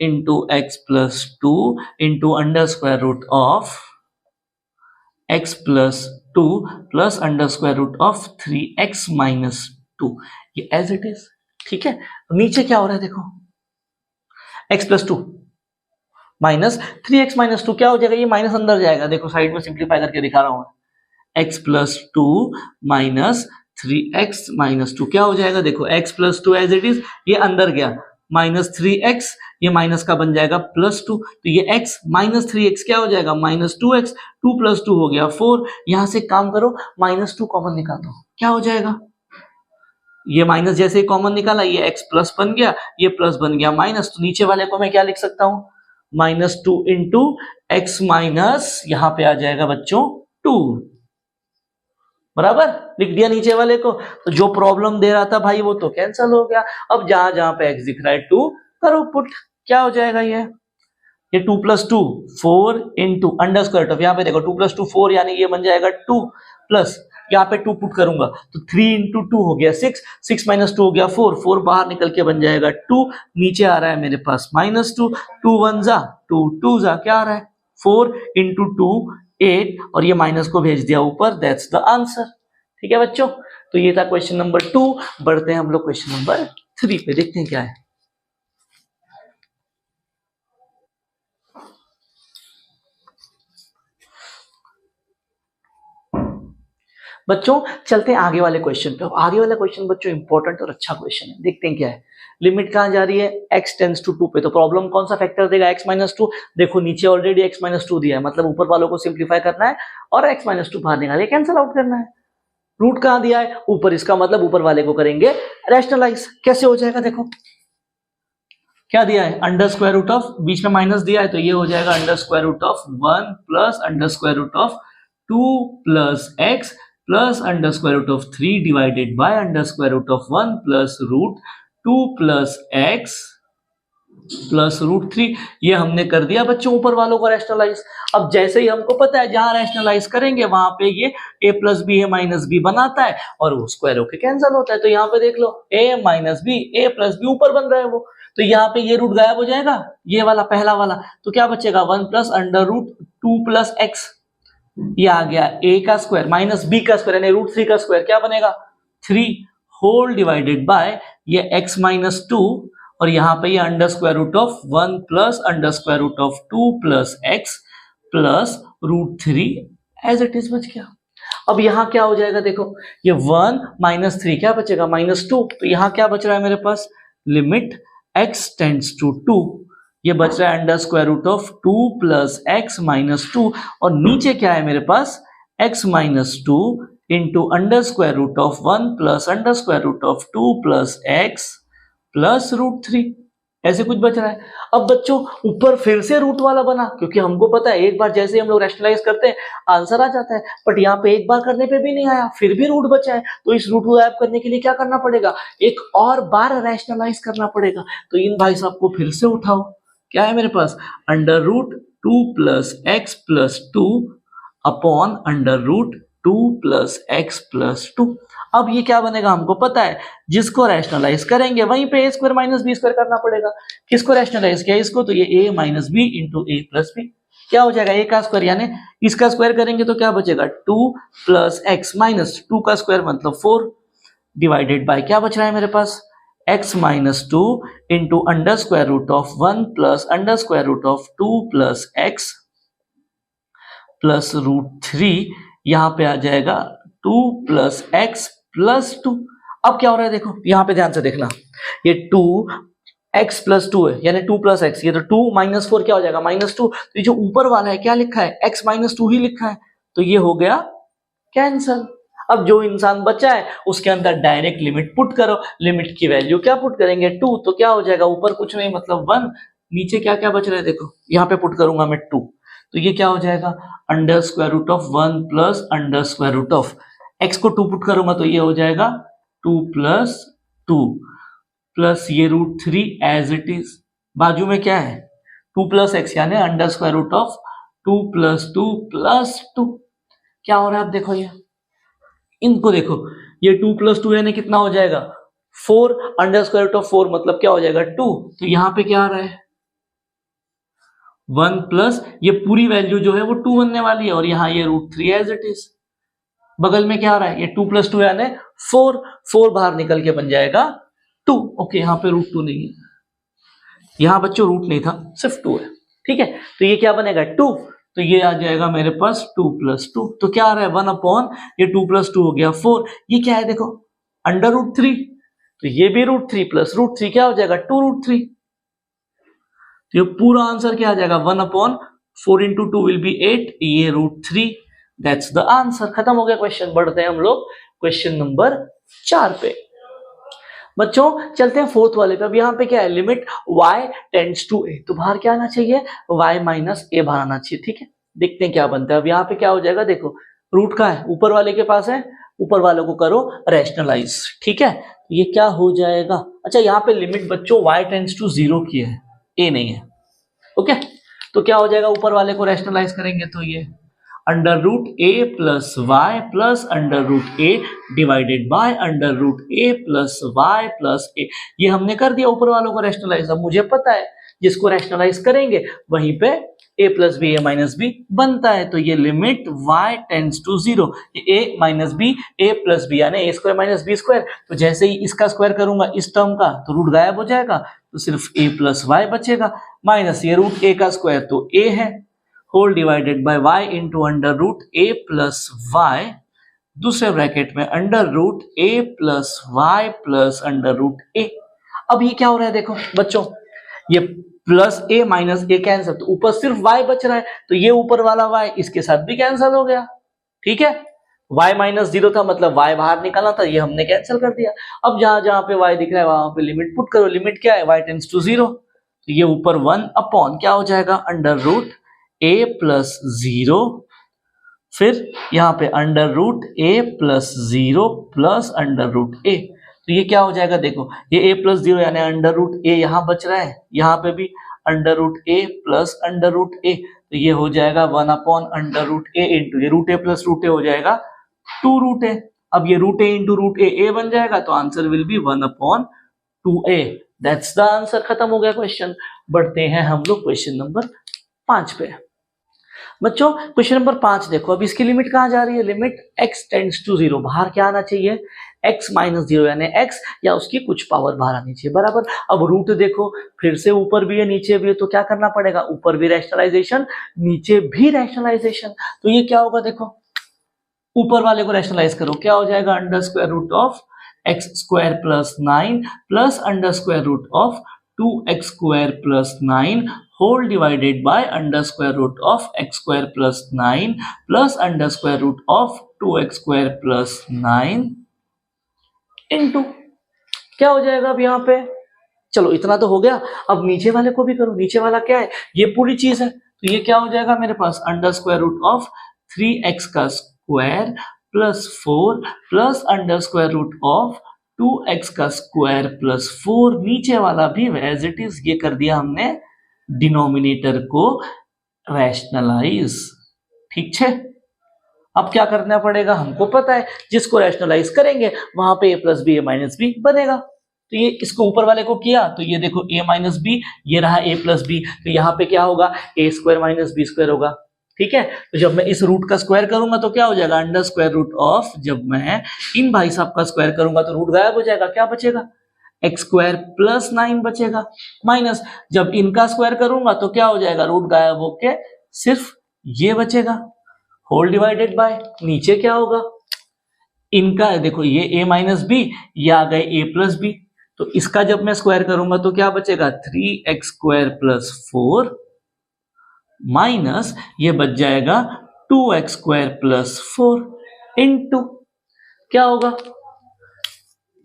into x plus 2 into under square root of x plus 2 plus under square root of 3x minus 2, ये एज इट इज। ठीक है, नीचे क्या हो रहा है देखो, x plus 2 minus 3x minus 2, क्या हो जाएगा, ये माइनस अंदर जाएगा, देखो साइड में सिंप्लीफाई करके दिखा रहा हूं, x plus 2 minus 3x minus 2, क्या हो जाएगा, देखो x plus 2 as it is, ये अंदर गया, माइनस 3x, ये माइनस का बन जाएगा प्लस 2, तो ये x माइनस 3x क्या हो जाएगा, माइनस 2x, 2 प्लस 2 हो गया 4, यहां से काम करो, माइनस 2 कॉमन निकाल दो, क्या हो जाएगा, ये माइनस जैसे ही कॉमन निकाला, ये x प्लस बन गया, ये प्लस बन गया माइनस, तो नीचे वाले को मैं क्या लिख सकता हूं, माइनस 2 इंटू एक्स माइनस, यहां पे आ जाएगा बच्चों 2, बराबर, लिख दिया नीचे वाले को। तो जो प्रॉब्लम दे रहा था भाई वो तो कैंसिल हो गया। अब जहां जहां पे x दिख रहा है 2 करो पुट, क्या हो जाएगा ये 2 plus 2 4 into under square of, यहाँ पे देखो 2 प्लस 2 4, यानी ये बन जाएगा 2 प्लस, यहाँ पे 2 पुट करूंगा तो 3 इंटू 2 हो गया 6, 6 माइनस 2 हो गया 4, 4 बाहर निकल के बन जाएगा 2, नीचे आ रहा है मेरे पास माइनस 2, 2 1 जा 2 2 जा, क्या आ रहा है 4 इंटू 2 8, और ये माइनस को भेज दिया ऊपर, दैट्स द आंसर। ठीक है बच्चों, तो ये था क्वेश्चन नंबर 2। बढ़ते हैं हम लोग क्वेश्चन नंबर 3 पे, देखते हैं क्या है बच्चों। चलते हैं आगे वाले क्वेश्चन पे। आगे वाला क्वेश्चन बच्चों इंपॉर्टेंट और अच्छा क्वेश्चन है, देखते हैं क्या है। लिमिट कहां जा रही है, x टेंड्स टू 2 पे, तो प्रॉब्लम कौन सा फैक्टर देगा, x माइनस 2। देखो नीचे ऑलरेडी x माइनस 2 दिया है, मतलब ऊपर वालों को सिंप्लीफाई करना है और x माइनस 2 बाहर निकाले, कैंसिल आउट करना है। रूट कहां दिया है, ऊपर, इसका मतलब ऊपर वाले को करेंगे रैशनलाइज। कैसे हो जाएगा देखो, क्या दिया है, अंडर स्क्वायर रूट ऑफ, बीच में माइनस दिया है तो ये हो जाएगा under square root of 1 plus under square root of 2 plus x plus under square root of 3 divided by under square root of 1 plus root 2 plus x plus root 3। ये हमने कर दिया बच्चों ऊपर वालों को रैशनलाइज। अब जैसे ही हमको पता है जहां रैशनलाइज करेंगे वहां पे ये a plus B, A minus b बनाता है और वो स्क्वायर होके कैंसिल होता है। तो यहाँ पे देख लो a minus b, a plus B ऊपर बन रहा है वो, तो यहाँ पे ये रूट गायब हो जाएगा, ये वाला पहला वाला, तो क्या बचेगा 1 plus under root 2 plus x, ये आ गया a का स्क्वायर माइनस b का स्क्वायर यानी रूट 3 का स्क्वायर, क्या बनेगा 3 होल डिवाइडेड बाय ये x माइनस 2 और यहाँ पे ये under square root of 1 plus under square root of 2 plus x plus root 3 as it is बच गया। अब यहाँ क्या हो जाएगा देखो, ये 1 माइनस 3 क्या बचेगा माइनस 2, तो यहाँ क्या बच रहा है मेरे पास, लिमिट x टेंड्स टू 2 ये बच रहा है under square root of 2 plus x minus 2, और नीचे क्या है मेरे पास x minus 2 into under square root of 1 plus under square root of 2 plus x plus root 3, ऐसे कुछ बच रहा है। अब बच्चों ऊपर फिर से रूट वाला बना, क्योंकि हमको पता है एक बार जैसे हम लोग रैशनलाइज करते हैं आंसर आ जाता है, बट यहाँ पे एक बार करने पे भी नहीं आया, फिर भी रूट बचा है, तो इस रूट को गायब करने के लिए क्या करना पड़ेगा, एक और बार रैशनलाइज करना पड़ेगा। तो इन भाई साहब को फिर से उठाओ, क्या है मेरे पास under root 2 plus x plus 2 upon under root 2 plus x plus 2। अब ये क्या बनेगा हमको पता है, जिसको रैशनलाइज करेंगे वहीं पे a square minus B square करना पड़ेगा। किसको रैशनलाइज किया इसको, तो ये a minus B into A plus b, क्या हो जाएगा a का स्क्वायर, यानी इसका स्क्वायर करेंगे तो क्या बचेगा 2 प्लस एक्स माइनस 2 का स्क्वायर मतलब 4 डिवाइडेड बाय क्या बच रहा है मेरे पास x minus 2 into under square root of 1 plus under square root of 2 plus x plus root 3, यहां पे आ जाएगा 2 प्लस एक्स प्लस 2। अब क्या हो रहा है देखो, यहां पे ध्यान से देखना, ये 2 एक्स प्लस 2 है यानी 2 प्लस एक्स, ये तो 2 माइनस 4 क्या हो जाएगा माइनस 2, तो ये जो ऊपर वाला है क्या लिखा है x माइनस 2 ही लिखा है, तो ये हो गया कैंसल। अब जो इंसान बचा है उसके अंदर डायरेक्ट लिमिट पुट करो, लिमिट की वैल्यू क्या पुट करेंगे 2, तो क्या हो जाएगा ऊपर कुछ नहीं मतलब 1, नीचे क्या क्या बच रहा है देखो, यहाँ पे पुट करूंगा मैं 2, तो ये क्या हो जाएगा under square root of 1 plus under square root of x को 2 पुट करूंगा तो ये हो जाएगा 2 प्लस 2 प्लस ये रूट 3 एज इट इज, बाजू में क्या है 2 प्लस एक्स यानी under square root of 2 plus 2 plus 2, क्या हो रहा है आप देखो, ये इनको देखो, ये 2 प्लस 2 यानी कितना हो जाएगा 4, अंडर स्क्वायर रूट ऑफ 4 मतलब क्या हो जाएगा 2, तो यहां पे क्या आ रहा है 1 प्लस ये पूरी वैल्यू जो है वो 2 बनने वाली है, और यहाँ ये रूट 3 एज इट इज, बगल में क्या आ रहा है ये 2 प्लस 2 यानी 4 बाहर निकल के बन जाएगा 2। ओके यहाँ पे रूट 2 नहीं है, यहाँ बच्चों रूट नहीं था सिर्फ 2 है, ठीक है, तो ये क्या बनेगा 2, तो ये आ जाएगा मेरे पास 2 प्लस 2, तो क्या आ रहा है 1 अपॉन ये 2 प्लस 2 हो गया 4, ये क्या है देखो अंडर रूट 3, तो ये भी रूट 3 प्लस रूट 3 क्या हो जाएगा 2 रूट 3, तो ये पूरा आंसर क्या आ जाएगा 1 अपॉन 4 इंटू 2 विल बी 8, ये रूट 3, दैट्स द आंसर। खत्म हो गया क्वेश्चन, बढ़ते हैं हम लोग क्वेश्चन नंबर 4 पे। बच्चों चलते हैं फोर्थ वाले पे। अब यहाँ पे क्या है limit y tends to a, तो बाहर क्या आना चाहिए y माइनस a बाहर आना चाहिए, ठीक है, देखते हैं क्या बनता है। अब यहाँ पे क्या हो जाएगा देखो, रूट का है ऊपर वाले के पास है, ऊपर वालों को करो रैशनलाइज, ठीक है, ये क्या हो जाएगा, अच्छा यहाँ पे लिमिट बच्चों y टेंड्स टू 0 की है, a नहीं है, ओके, तो क्या हो जाएगा ऊपर वाले को रैशनलाइज करेंगे तो ये under root a plus y plus under root a divided by under root a plus y plus a, ये हमने कर दिया ऊपर वालों को रैशनलाइज। अब मुझे पता है जिसको रैशनलाइज करेंगे वहीं पे a plus B A minus b बनता है, तो ये limit y tends to 0, a minus b a plus B यानी ए स्क्वायर माइनस बी स्क्वायर, तो जैसे ही इसका स्क्वायर करूंगा इस टर्म का तो रूट गायब हो जाएगा, तो सिर्फ a प्लस वाई बचेगा, माइनस ये रूट a का स्क्वायर तो a है, whole divided by y into under root a plus y, दूसरे ब्रैकेट में under root a plus y plus under root a। अब ये क्या हो रहा है देखो बच्चों, ये plus a minus a cancel, तो ऊपर सिर्फ y बच रहा है, तो ये ऊपर वाला y इसके साथ भी कैंसिल हो गया, ठीक है, y माइनस 0 था मतलब y बाहर निकालना था, ये हमने कैंसिल कर दिया। अब जहां जहां पे y दिख रहा है वहां पे लिमिट पुट करो, लिमिट क्या है y टेंड्स टू 0, तो ये ऊपर 1 अपॉन क्या हो जाएगा अंडर रूट a प्लस 0, फिर यहाँ पे under root a plus 0 plus under root a, तो ये क्या हो जाएगा देखो, ये a प्लस 0 यानी अंडर रूट a यहाँ बच रहा है, यहाँ पे भी under root a plus under root a, तो ये हो जाएगा 1 upon under root a into ये root a plus root a हो जाएगा 2 रूट a। अब ये root a into root a बन जाएगा, तो answer will be 1 upon 2a, that's the answer. खत्म हो गया क्वेश्चन, बढ़ते हैं हम लोग क्वेश्चन नंबर 5 पे। बच्चों क्वेश्चन नंबर 5 देखो, अब इसकी लिमिट कहाँ जा रही है, लिमिट x टेंड्स टू 0, बाहर क्या आना चाहिए x माइनस 0 यानी x या उसकी कुछ पावर बाहर आनी चाहिए, बराबर। अब रूट देखो फिर से ऊपर भी है नीचे भी है, तो क्या करना पड़ेगा ऊपर भी रैशनलाइजेशन नीचे भी रैशनलाइजेशन, तो ये क्या होगा देखो, ऊपर वाले को रैशनलाइज करो, क्या हो जाएगा under square root of x square plus 9 plus under square root of 2x square plus 9 whole divided by under square root of x square plus 9 plus under square root of 2x square plus 9 into क्या हो जाएगा अब यहाँ पे? चलो इतना तो हो गया, अब नीचे वाले को भी करो। नीचे वाला क्या है? ये पूरी चीज है, तो ये क्या हो जाएगा मेरे पास? Under square root of 3x का square plus 4 plus under square root of 2x का स्क्वायर प्लस 4। नीचे वाला भी एज इट इज, ये कर दिया हमने डिनोमिनेटर को रैशनलाइज। ठीक है, अब क्या करना पड़ेगा? हमको पता है जिसको रैशनलाइज करेंगे वहां पे a plus B A minus B बनेगा। तो ये इसको ऊपर वाले को किया तो ये देखो a माइनस बी, ये रहा a प्लस बी, तो यहाँ पे क्या होगा? a square minus B square होगा। ठीक है, तो जब मैं इस रूट का स्क्वायर करूंगा तो क्या हो जाएगा? अंडर स्क्वायर रूट ऑफ, जब मैं इन भाई साहब का स्क्वायर करूंगा तो रूट गायब हो जाएगा, क्या बचेगा? एक्स स्क्वायर प्लस 9 बचेगा, माइनस जब इनका स्क्वायर करूंगा तो क्या हो जाएगा? रूट गायब होके सिर्फ ये बचेगा, होल डिवाइडेड बाय नीचे क्या होगा? इनका देखो ये a माइनस बी, ये आ गए a प्लस बी, तो इसका जब मैं स्क्वायर करूंगा तो क्या बचेगा? 3x स्क्वायर प्लस 4 माइनस ये बच जाएगा 2x स्क्वायर प्लस 4 इंटू क्या होगा?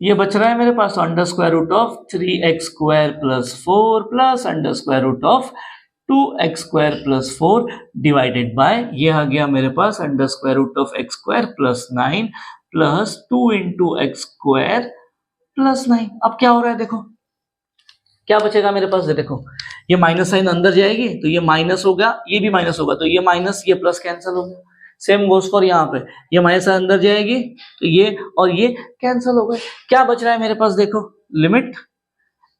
ये बच रहा है मेरे पास under square root of 3x square plus 4 plus under square root of 2x square plus 4 divided by, ये आ गया मेरे पास under square root of x square plus 9 plus 2 into x square plus 9। अब क्या हो रहा है? देखो क्या बचेगा मेरे पास? देखो ये माइनस साइन अंदर जाएगी तो ये माइनस होगा, ये भी माइनस होगा, तो ये माइनस ये प्लस कैंसिल हो गया। सेम गोस फॉर यहाँ पे, ये माइनस अंदर जाएगी तो ये और ये कैंसिल हो गए। क्या बच रहा है मेरे पास? देखो लिमिट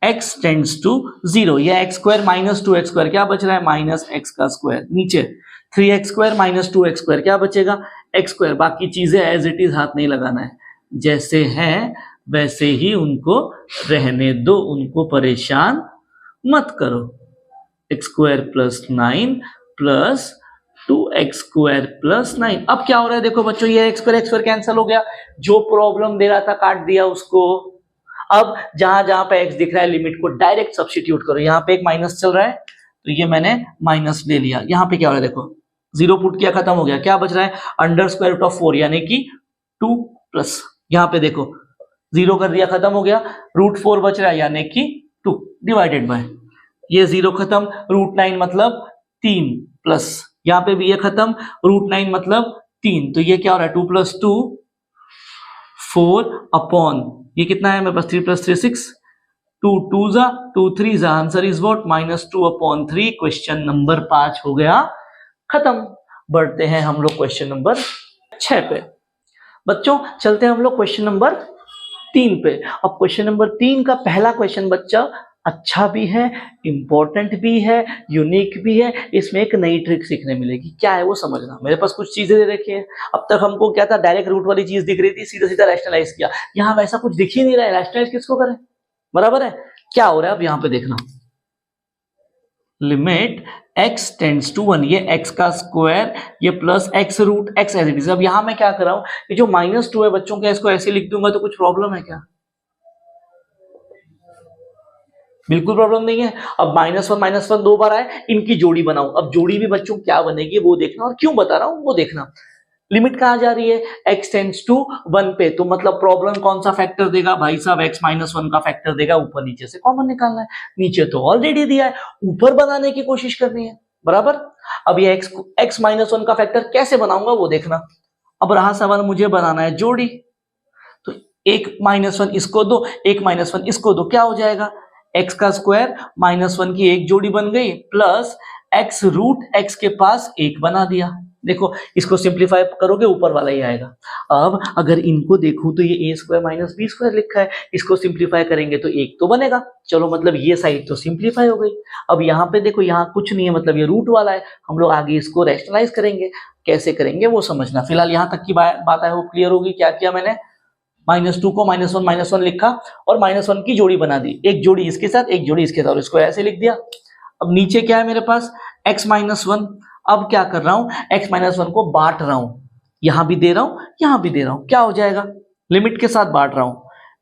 x टेंड्स टू 0, ये x square minus 2x square, क्या बच रहा है? माइनस एक्स का स्क्वायर, नीचे 3x square minus 2x square, क्या बचेगा? x square. बाकी चीजें एज इट इज हाथ नहीं लगाना है, जैसे हैं वैसे ही उनको रहने दो, उनको परेशान मत करो। X square plus 9 plus 2x square plus 9। अब क्या हो रहा है? देखो बच्चों ये एक्स स्क्वायर कैंसिल हो गया, जो प्रॉब्लम दे रहा था काट दिया उसको। अब जहां जहां पे x दिख रहा है लिमिट को डायरेक्ट सब्स्टिट्यूट करो। यहाँ पे एक माइनस चल रहा है तो ये मैंने माइनस ले लिया। यहाँ पे क्या हो रहा है? देखो 0 पुट किया, खत्म हो गया। क्या बच रहा है? अंडर स्क्वायर रूट ऑफ 4 यानी कि 2 प्लस, यहाँ पे देखो 0 कर दिया, खत्म हो गया। रूट 4 बच रहा है यानी कि 2 डिवाइडेड बाय, ये 0 खत्म, रूट 9 मतलब 3 प्लस, यहाँ पे भी ये खत्म, रूट 9 मतलब 3, तो ये क्या हो रहा है? 2 प्लस 2 4 अपॉन ये कितना है मेरे पास? 3 प्लस 3 6, 2 2 जा 2 3 जा, answer is what? -2 upon 3। Question number 5 हो गया खत्म। बढ़ते हैं हम लोग क्वेश्चन नंबर 6 पे। बच्चों चलते हैं हम लोग क्वेश्चन नंबर 3 पे। अब क्वेश्चन नंबर 3 का पहला क्वेश्चन बच्चा अच्छा भी है, इंपॉर्टेंट भी है, यूनिक भी है। इसमें एक नई ट्रिक सीखने मिलेगी, क्या है वो समझना। मेरे पास कुछ चीजें दे रखी है, अब तक हमको क्या था? डायरेक्ट रूट वाली चीज दिख रही थी, सीधा सीधा रैशनलाइज किया। यहाँ वैसा कुछ दिख ही नहीं रहा है, रैशनलाइज किसको करें? बराबर है। क्या हो रहा है अब यहाँ पे देखना, लिमिट x टेंड्स टू 1, ये x का स्क्वायर, ये plus x root x as it is. अब यहाँ मैं क्या कर रहा हूँ? ये जो -2 है बच्चों, क्या इसको ऐसे लिख दूंगा तो कुछ प्रॉब्लम है क्या? बिल्कुल प्रॉब्लम नहीं है। अब -1 दो बार आए, इनकी जोड़ी बनाऊं। अब जोड़ी भी बच्चों क्या बनेगी वो देखना, और क्यों बता रहा हूं वो देखना। लिमिट कहां जा रही है? x टेंड्स टू 1 पे, तो मतलब प्रॉब्लम कौन सा फैक्टर देगा भाई साहब? x -1 का फैक्टर देगा। ऊपर नीचे से कॉमन निकालना है, नीचे तो ऑलरेडी दिया है, ऊपर बनाने की कोशिश करनी है। बराबर। अब ये x -1 का फैक्टर कैसे बनाऊंगा वो देखना। अब रहा सवाल, मुझे बनाना है जोड़ी, तो 1 -1 इसको दो, 1 -1 इसको दो, क्या हो जाएगा? x का स्क्वायर -1 की एक जोड़ी बन गई, प्लस x रूट x के पास 1 बना दिया। देखो इसको सिंप्लीफाई करोगे ऊपर वाला ही आएगा। अब अगर इनको देखूं तो ये a square minus B square लिखा है, इसको सिंप्लीफाई करेंगे तो 1 तो बनेगा। चलो मतलब ये साइड तो सिंप्लीफाई हो गई। अब यहाँ पे देखो, यहाँ कुछ नहीं है, मतलब ये रूट वाला है। हम लोग आगे इसको रैशनलाइज करेंगे, कैसे करेंगे वो समझना। फिलहाल यहाँ तक की बात है वो क्लियर होगी। क्या किया मैंने? -2 को -1 लिखा और -1 की जोड़ी बना दी, एक जोड़ी इसके साथ एक जोड़ी इसके साथ, और इसको ऐसे लिख दिया। अब नीचे क्या है मेरे पास? x -1। अब क्या कर रहा हूं? x -1 को बांट रहा हूं, यहां भी दे रहा हूं यहां भी दे रहा हूं। क्या हो जाएगा? लिमिट के साथ बांट रहा हूं।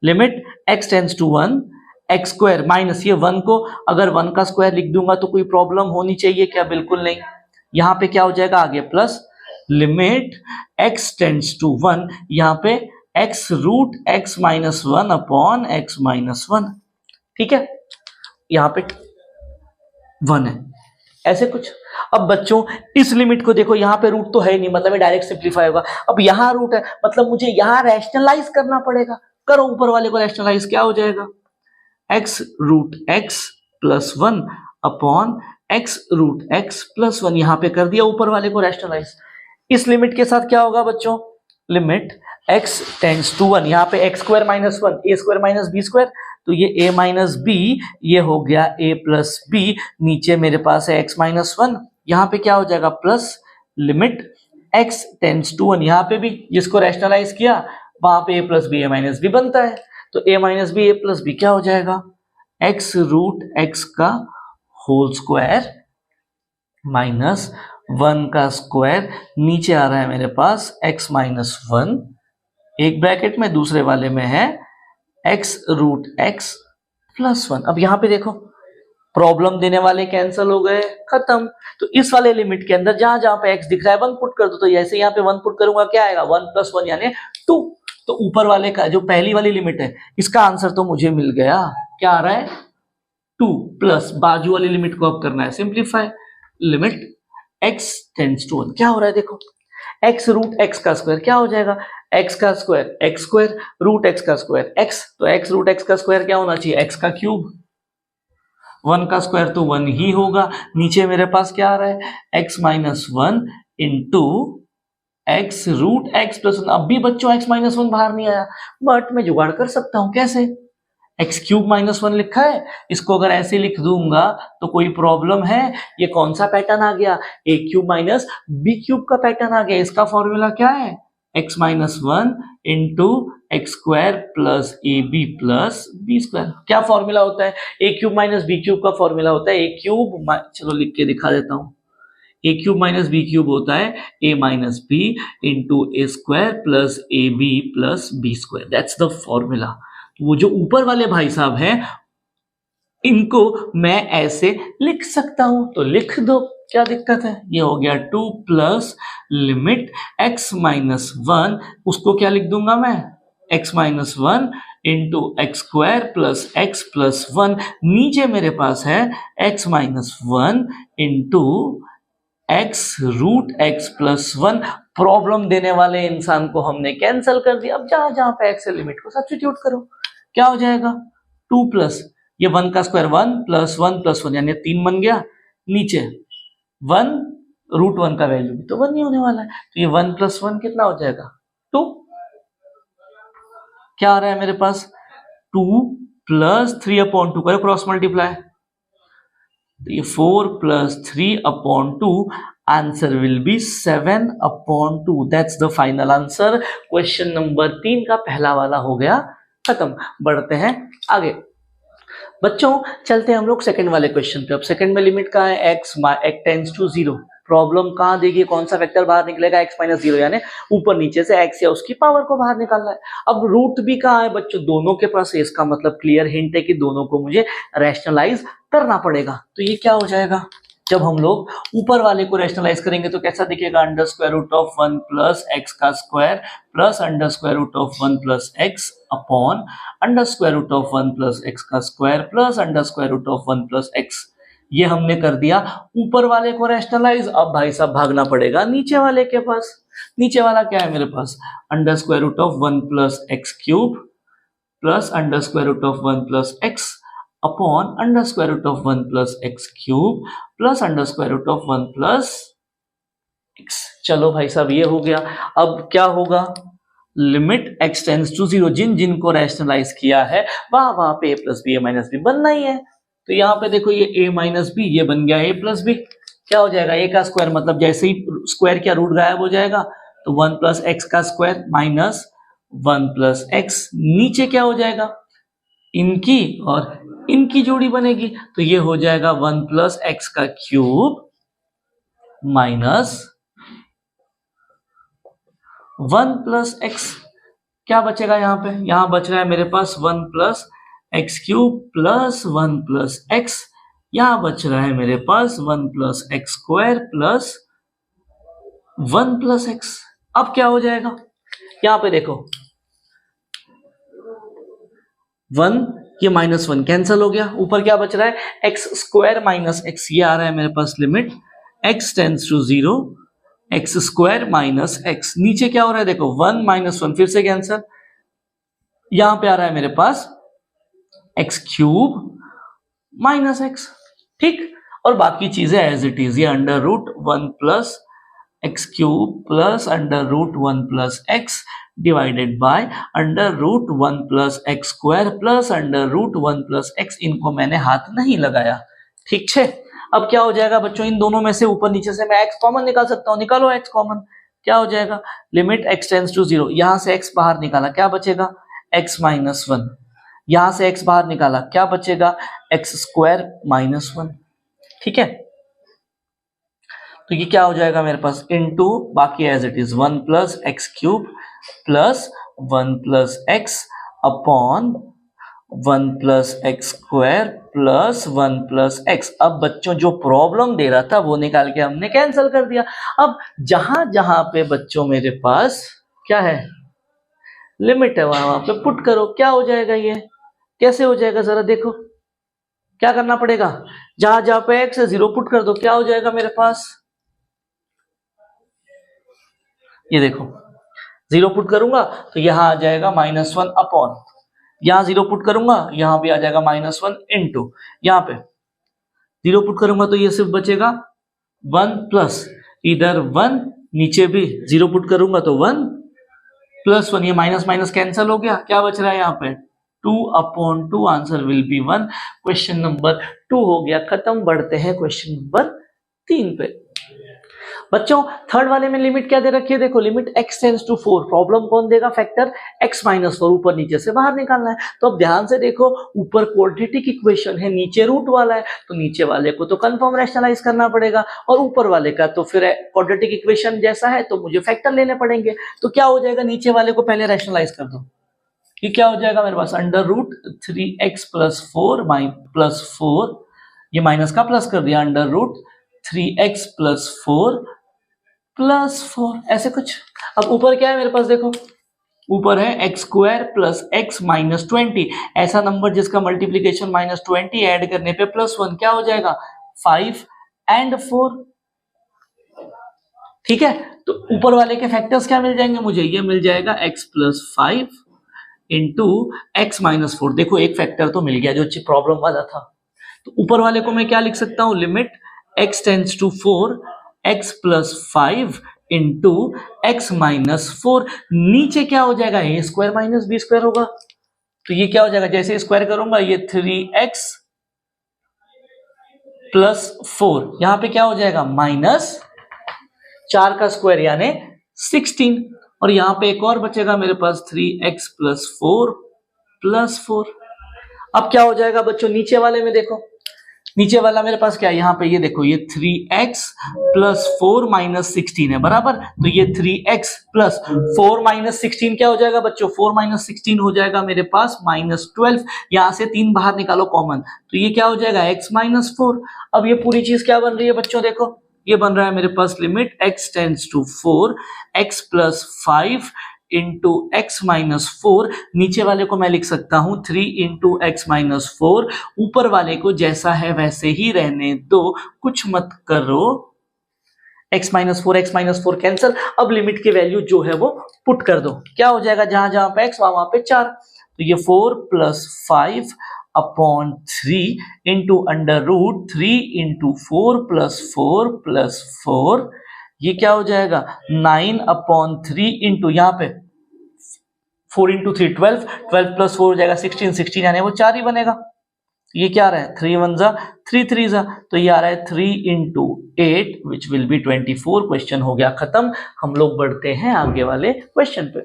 Limit x tends to 1, x square minus ये 1 को अगर 1 का स्क्वायर लिख दूंगा तो कोई प्रॉब्लम होनी चाहिए क्या? बिल्कुल नहीं। यहाँ पे क्या हो जाएगा आगे plus limit x tends to 1, यहाँ पे x root x minus 1 upon x minus 1, ठीक है, यहाँ पे 1 है, ऐसे कुछ। अब बच्चों इस लिमिट को देखो, यहाँ पे रूट तो है नहीं, मतलब ये डायरेक्ट सिंप्लीफाई होगा। अब यहाँ रूट है, मतलब मुझे यहाँ रैशनलाइज करना पड़ेगा। करो ऊपर वाले को रैशनलाइज, क्या हो जाएगा? x root x plus 1 upon x root x plus 1, यहाँ पे कर दिया ऊपर वाले को रैशनलाइज। इस लिमिट के साथ क्या होगा बच्चों? लिमिट x टेंड्स टू 1, यहाँ पे x square minus 1 a square minus b square, तो ये a माइनस b, ये हो गया a प्लस b, नीचे मेरे पास है x माइनस 1, यहाँ पे क्या हो जाएगा plus limit x tends to 1, यहाँ पे भी जिसको रैशनलाइज किया वहां पे a plus b a minus b बनता है, तो a minus b a plus b क्या हो जाएगा? x रूट x का होल स्क्वायर माइनस 1 का स्क्वायर, नीचे आ रहा है मेरे पास x माइनस 1, एक ब्रैकेट में दूसरे वाले में है x रूट x प्लस 1। अब यहाँ पे देखो प्रॉब्लम देने वाले कैंसिल हो गए, खत्म। तो इस वाले लिमिट के अंदर जहां जहां पे x दिख रहा है 1 पुट कर दो, तो ऐसे यहाँ पे 1 पुट करूंगा क्या आएगा? 1 प्लस 1 यानी 2। तो ऊपर वाले का जो पहली वाली लिमिट है इसका आंसर तो मुझे मिल गया, क्या आ रहा है? 2 प्लस बाजू वाली लिमिट को अब करना है simplify, limit x tends to 1, क्या हो रहा है देखो, x रूट x का स्क्वायर क्या हो जाएगा? x का square x square root x का स्क्वायर x, तो x रूट x का स्क्वायर क्या होना चाहिए? x का क्यूब। 1 का स्क्वायर तो 1 ही होगा, नीचे मेरे पास क्या आ रहा है? x minus 1 into x root x plus 1। अब भी बच्चों x माइनस 1 बाहर नहीं आया, बट मैं जुगाड़ कर सकता हूं, कैसे? एक्स क्यूब माइनस 1 लिखा है, इसको अगर ऐसे लिख दूंगा तो कोई प्रॉब्लम है? ये कौन सा पैटर्न आ गया? A cube minus b cube का पैटर्न आ गया। इसका फॉर्मूला क्या है? X minus 1 into x square plus a b plus b square. क्या फॉर्मूला होता है? A cube minus b cube का फॉर्मूला होता है ए क्यूब, चलो लिख के दिखा देता हूं, a cube minus b cube होता है a minus B into a square plus a b plus b square, that's the formula. वो जो ऊपर वाले भाई साहब हैं इनको मैं ऐसे लिख सकता हूं, तो लिख दो, क्या दिक्कत है? ये हो गया 2 प्लस लिमिट x माइनस 1, उसको क्या लिख दूंगा मैं? x minus 1 into x square plus x plus 1, नीचे मेरे पास है x minus 1 into x root x plus 1। Problem देने वाले इंसान को हमने कैंसिल कर दिया। अब जहां जहां पे एक्स लिमिट को सब्स्टिट्यूट करो, क्या हो जाएगा? 2 प्लस ये 1 का स्क्वायर 1 प्लस 1 प्लस 1 यानी 3 बन गया, नीचे 1 रूट 1 का वैल्यू भी तो 1 ही होने वाला है, तो ये 1 प्लस 1 कितना हो जाएगा? 2। क्या आ रहा है मेरे पास? 2 प्लस 3 अपॉन 2 करो क्रॉस मल्टीप्लाई, तो ये 4 plus 3 upon 2, answer will B 7 upon 2, that's the final answer. Question number 3 का पहला वाला हो गया खत्म। बढ़ते हैं आगे बच्चों, चलते हैं हम लोग सेकंड वाले क्वेश्चन पे। अब सेकंड में लिमिट कहाँ है? x tends to 0। प्रॉब्लम कहाँ देगी? कौन सा फैक्टर बाहर निकलेगा? x माइनस 0, यानी ऊपर नीचे से x या उसकी पावर को बाहर निकालना है। अब रूट भी कहाँ है बच्चों? दोनों के पास है, इसका मतलब क्लियर हिंट है कि दोनों को मुझे रैशनलाइज करना पड़ेगा। तो ये क्या हो जाएगा? जब हम लोग ऊपर वाले को रैशनलाइज करेंगे तो कैसा दिखेगा? Under square root of 1 plus x का square plus under square root of 1 plus x upon under square root of 1 plus x का square plus under square root of 1 plus x. ये हमने कर दिया ऊपर वाले को रैशनलाइज। अब भाई साहब भागना पड़ेगा नीचे वाले के पास। नीचे वाला क्या है मेरे पास? Under square root of 1 plus x cube plus under square root of 1 plus x upon under square root of 1 plus x cube plus under square root of 1 plus x. चलो भाई साहब ये हो गया। अब क्या होगा? लिमिट x टेंड्स टू 0, जिन जिन को रैशनलाइज किया है वहां पे a plus B A minus b बनना ही है। तो यहाँ पे देखो ये a माइनस बी, ये बन गया a प्लस बी। क्या हो जाएगा? a का स्क्वायर, मतलब जैसे ही स्क्वायर क्या रूट गायब हो जाएगा, तो 1 प्लस एक्स का स्क्वायर माइनस 1 प्लस एक्स, नीचे क्या हो जाएगा? इनकी और इनकी जोड़ी बनेगी, तो ये हो जाएगा 1 प्लस एक्स का क्यूब माइनस 1 प्लस एक्स। क्या बचेगा यहाँ पे? यहाँ बच रहा है मेरे पास 1 plus x cube plus 1 plus x, यहां बच रहा है मेरे पास 1 plus x square plus 1 plus x. अब क्या हो जाएगा, यहां पे देखो 1, ये -1 कैंसिल हो गया, ऊपर क्या बच रहा है एक्स स्क्वायर माइनस एक्स, ये आ रहा है मेरे पास limit x tends to 0 x square minus x, नीचे क्या हो रहा है देखो 1 -1 फिर से कैंसिल, यहां पे आ रहा है मेरे पास एक्स क्यूब माइनस एक्स, ठीक, और बाकी चीजें एज इट इज, ये under root 1 plus x cube plus under root 1 plus x divided by under root 1 plus x square plus under root 1 plus x, इनको मैंने हाथ नहीं लगाया, ठीक है। अब क्या हो जाएगा बच्चों, इन दोनों में से ऊपर नीचे से मैं x कॉमन निकाल सकता हूं, निकालो x कॉमन, क्या हो जाएगा लिमिट x टेंड्स टू 0, यहां से x बाहर निकाला क्या बचेगा x -1, यहां से x बाहर निकाला क्या बचेगा एक्स स्क्वायर -1, ठीक है। तो ये क्या हो जाएगा मेरे पास इनटू बाकी as it is 1 plus x cube plus 1 plus x upon 1 plus x square plus 1 plus x. अब बच्चों जो प्रॉब्लम दे रहा था वो निकाल के हमने कैंसिल कर दिया। अब जहां जहां पे बच्चों मेरे पास क्या है लिमिट है वहां पे पुट करो, क्या हो जाएगा, ये कैसे हो जाएगा जरा देखो, क्या करना पड़ेगा, जहां जहां पे एक्स है 0 पुट कर दो, क्या हो जाएगा मेरे पास, ये देखो 0 पुट करूंगा तो यहां आ जाएगा -1 अपॉन, यहां 0 पुट करूंगा यहां भी आ जाएगा -1 इंटू, यहां पे 0 पुट करूंगा तो ये सिर्फ बचेगा 1 प्लस इधर 1, नीचे भी 0 पुट करूंगा तो 1 प्लस 1, ये माइनस माइनस कैंसिल हो गया, क्या बच रहा है यहाँ पे 2/2, answer will be 1। Question number 2 हो गया खत्म। बढ़ते हैं क्वेश्चन नंबर 3 पे। बच्चों थर्ड वाले में लिमिट क्या दे रखी है, देखो limit x tends to 4, problem कौन देगा, फैक्टर x -4, ऊपर नीचे से बाहर निकालना है। तो अब ध्यान से देखो, ऊपर क्वाड्रेटिक इक्वेशन है, नीचे रूट वाला है, तो नीचे वाले को तो कंफर्म रैशनलाइज करना पड़ेगा, और ऊपर वाले का तो फिर क्वाड्रेटिक इक्वेशन जैसा है तो मुझे फैक्टर लेने पड़ेंगे। तो क्या हो जाएगा, नीचे वाले को पहले रैशनलाइज कर दो, ये क्या हो जाएगा मेरे पास अंडर रूट 3x + 4 +4, ये माइनस का प्लस कर दिया, अंडर रूट 3x + 4 +4, ऐसे कुछ। अब ऊपर क्या है मेरे पास, देखो ऊपर है x² + x - 20, ऐसा नंबर जिसका मल्टीप्लीकेशन -20 ऐड करने पे +1, क्या हो जाएगा 5 and 4, ठीक है। तो ऊपर वाले के फैक्टर्स क्या मिल जाएंगे मुझे, ये मिल जाएगा x + 5 इंटू x - 4, देखो एक फैक्टर तो मिल गया जो प्रॉब्लम वाला था। तो ऊपर वाले को मैं क्या लिख सकता हूं, limit x tends to 4 x + 5 into x - 4, नीचे क्या हो जाएगा a² - b² होगा, तो ये क्या हो जाएगा, जैसे स्क्वायर करूंगा ये 3x + 4, यहां पे क्या हो जाएगा -4 का स्क्वायर यानी 16, और यहां पे एक और बचेगा मेरे पास 3x + 4 +4। अब क्या हो जाएगा बच्चों, नीचे वाले में देखो, नीचे वाला मेरे पास क्या है, यहाँ पे ये देखो ये 3x + 4 - 16 है बराबर, तो ये 3x + 4 - 16 क्या हो जाएगा बच्चों, 4 - 16 हो जाएगा मेरे पास -12, यहां से 3 बाहर निकालो कॉमन, तो ये क्या हो जाएगा x - 4। अब ये पूरी चीज क्या बन रही है बच्चों, देखो ये बन रहा है मेरे पास limit x tends to 4 x + 5 into x - 4, नीचे वाले को मैं लिख सकता हूं 3 इंटू x - 4, ऊपर वाले को जैसा है वैसे ही रहने दो, कुछ मत करो, x - 4 कैंसिल। अब लिमिट की वैल्यू जो है वो पुट कर दो, क्या हो जाएगा, जहां जहां पे x वहां पे 4, तो ये 4 + 5 upon 3 into under root 3 into 4 + 4 + 4, ये क्या हो जाएगा 9/3 इंटू यहाँ पे 4 इंटू 3 12, 12 + 4 हो जाएगा 16, 16 यानी वो 4 ही बनेगा। ये क्या आ रहा है 3 1 = 3 3 = तो ये आ रहा है 3 into 8 which will be 24। Question हो गया खत्म। हम लोग बढ़ते हैं आगे वाले क्वेश्चन पे।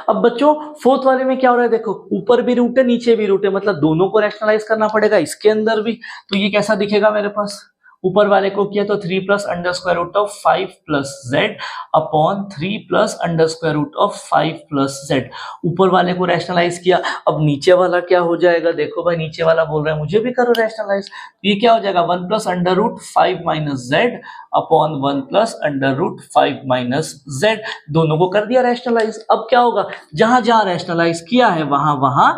अब बच्चों फोर्थ वाले में क्या हो रहा है, देखो ऊपर भी रूट है नीचे भी रूट है, मतलब दोनों को रैशनलाइज करना पड़ेगा इसके अंदर भी, तो ये कैसा दिखेगा मेरे पास, ऊपर वाले को किया तो 3 plus under square root of 5 plus z upon 3 plus under square root of 5 plus z. ऊपर वाले को रैशनलाइज किया, अब नीचे वाला क्या हो जाएगा, देखो भाई नीचे वाला बोल रहा है मुझे भी करो रैशनलाइज, ये क्या हो जाएगा 1 plus under root 5 minus z upon 1 plus under root 5 minus z. दोनों को कर दिया रैशनलाइज। अब क्या होगा, जहां जहां रैशनलाइज किया है वहां वहां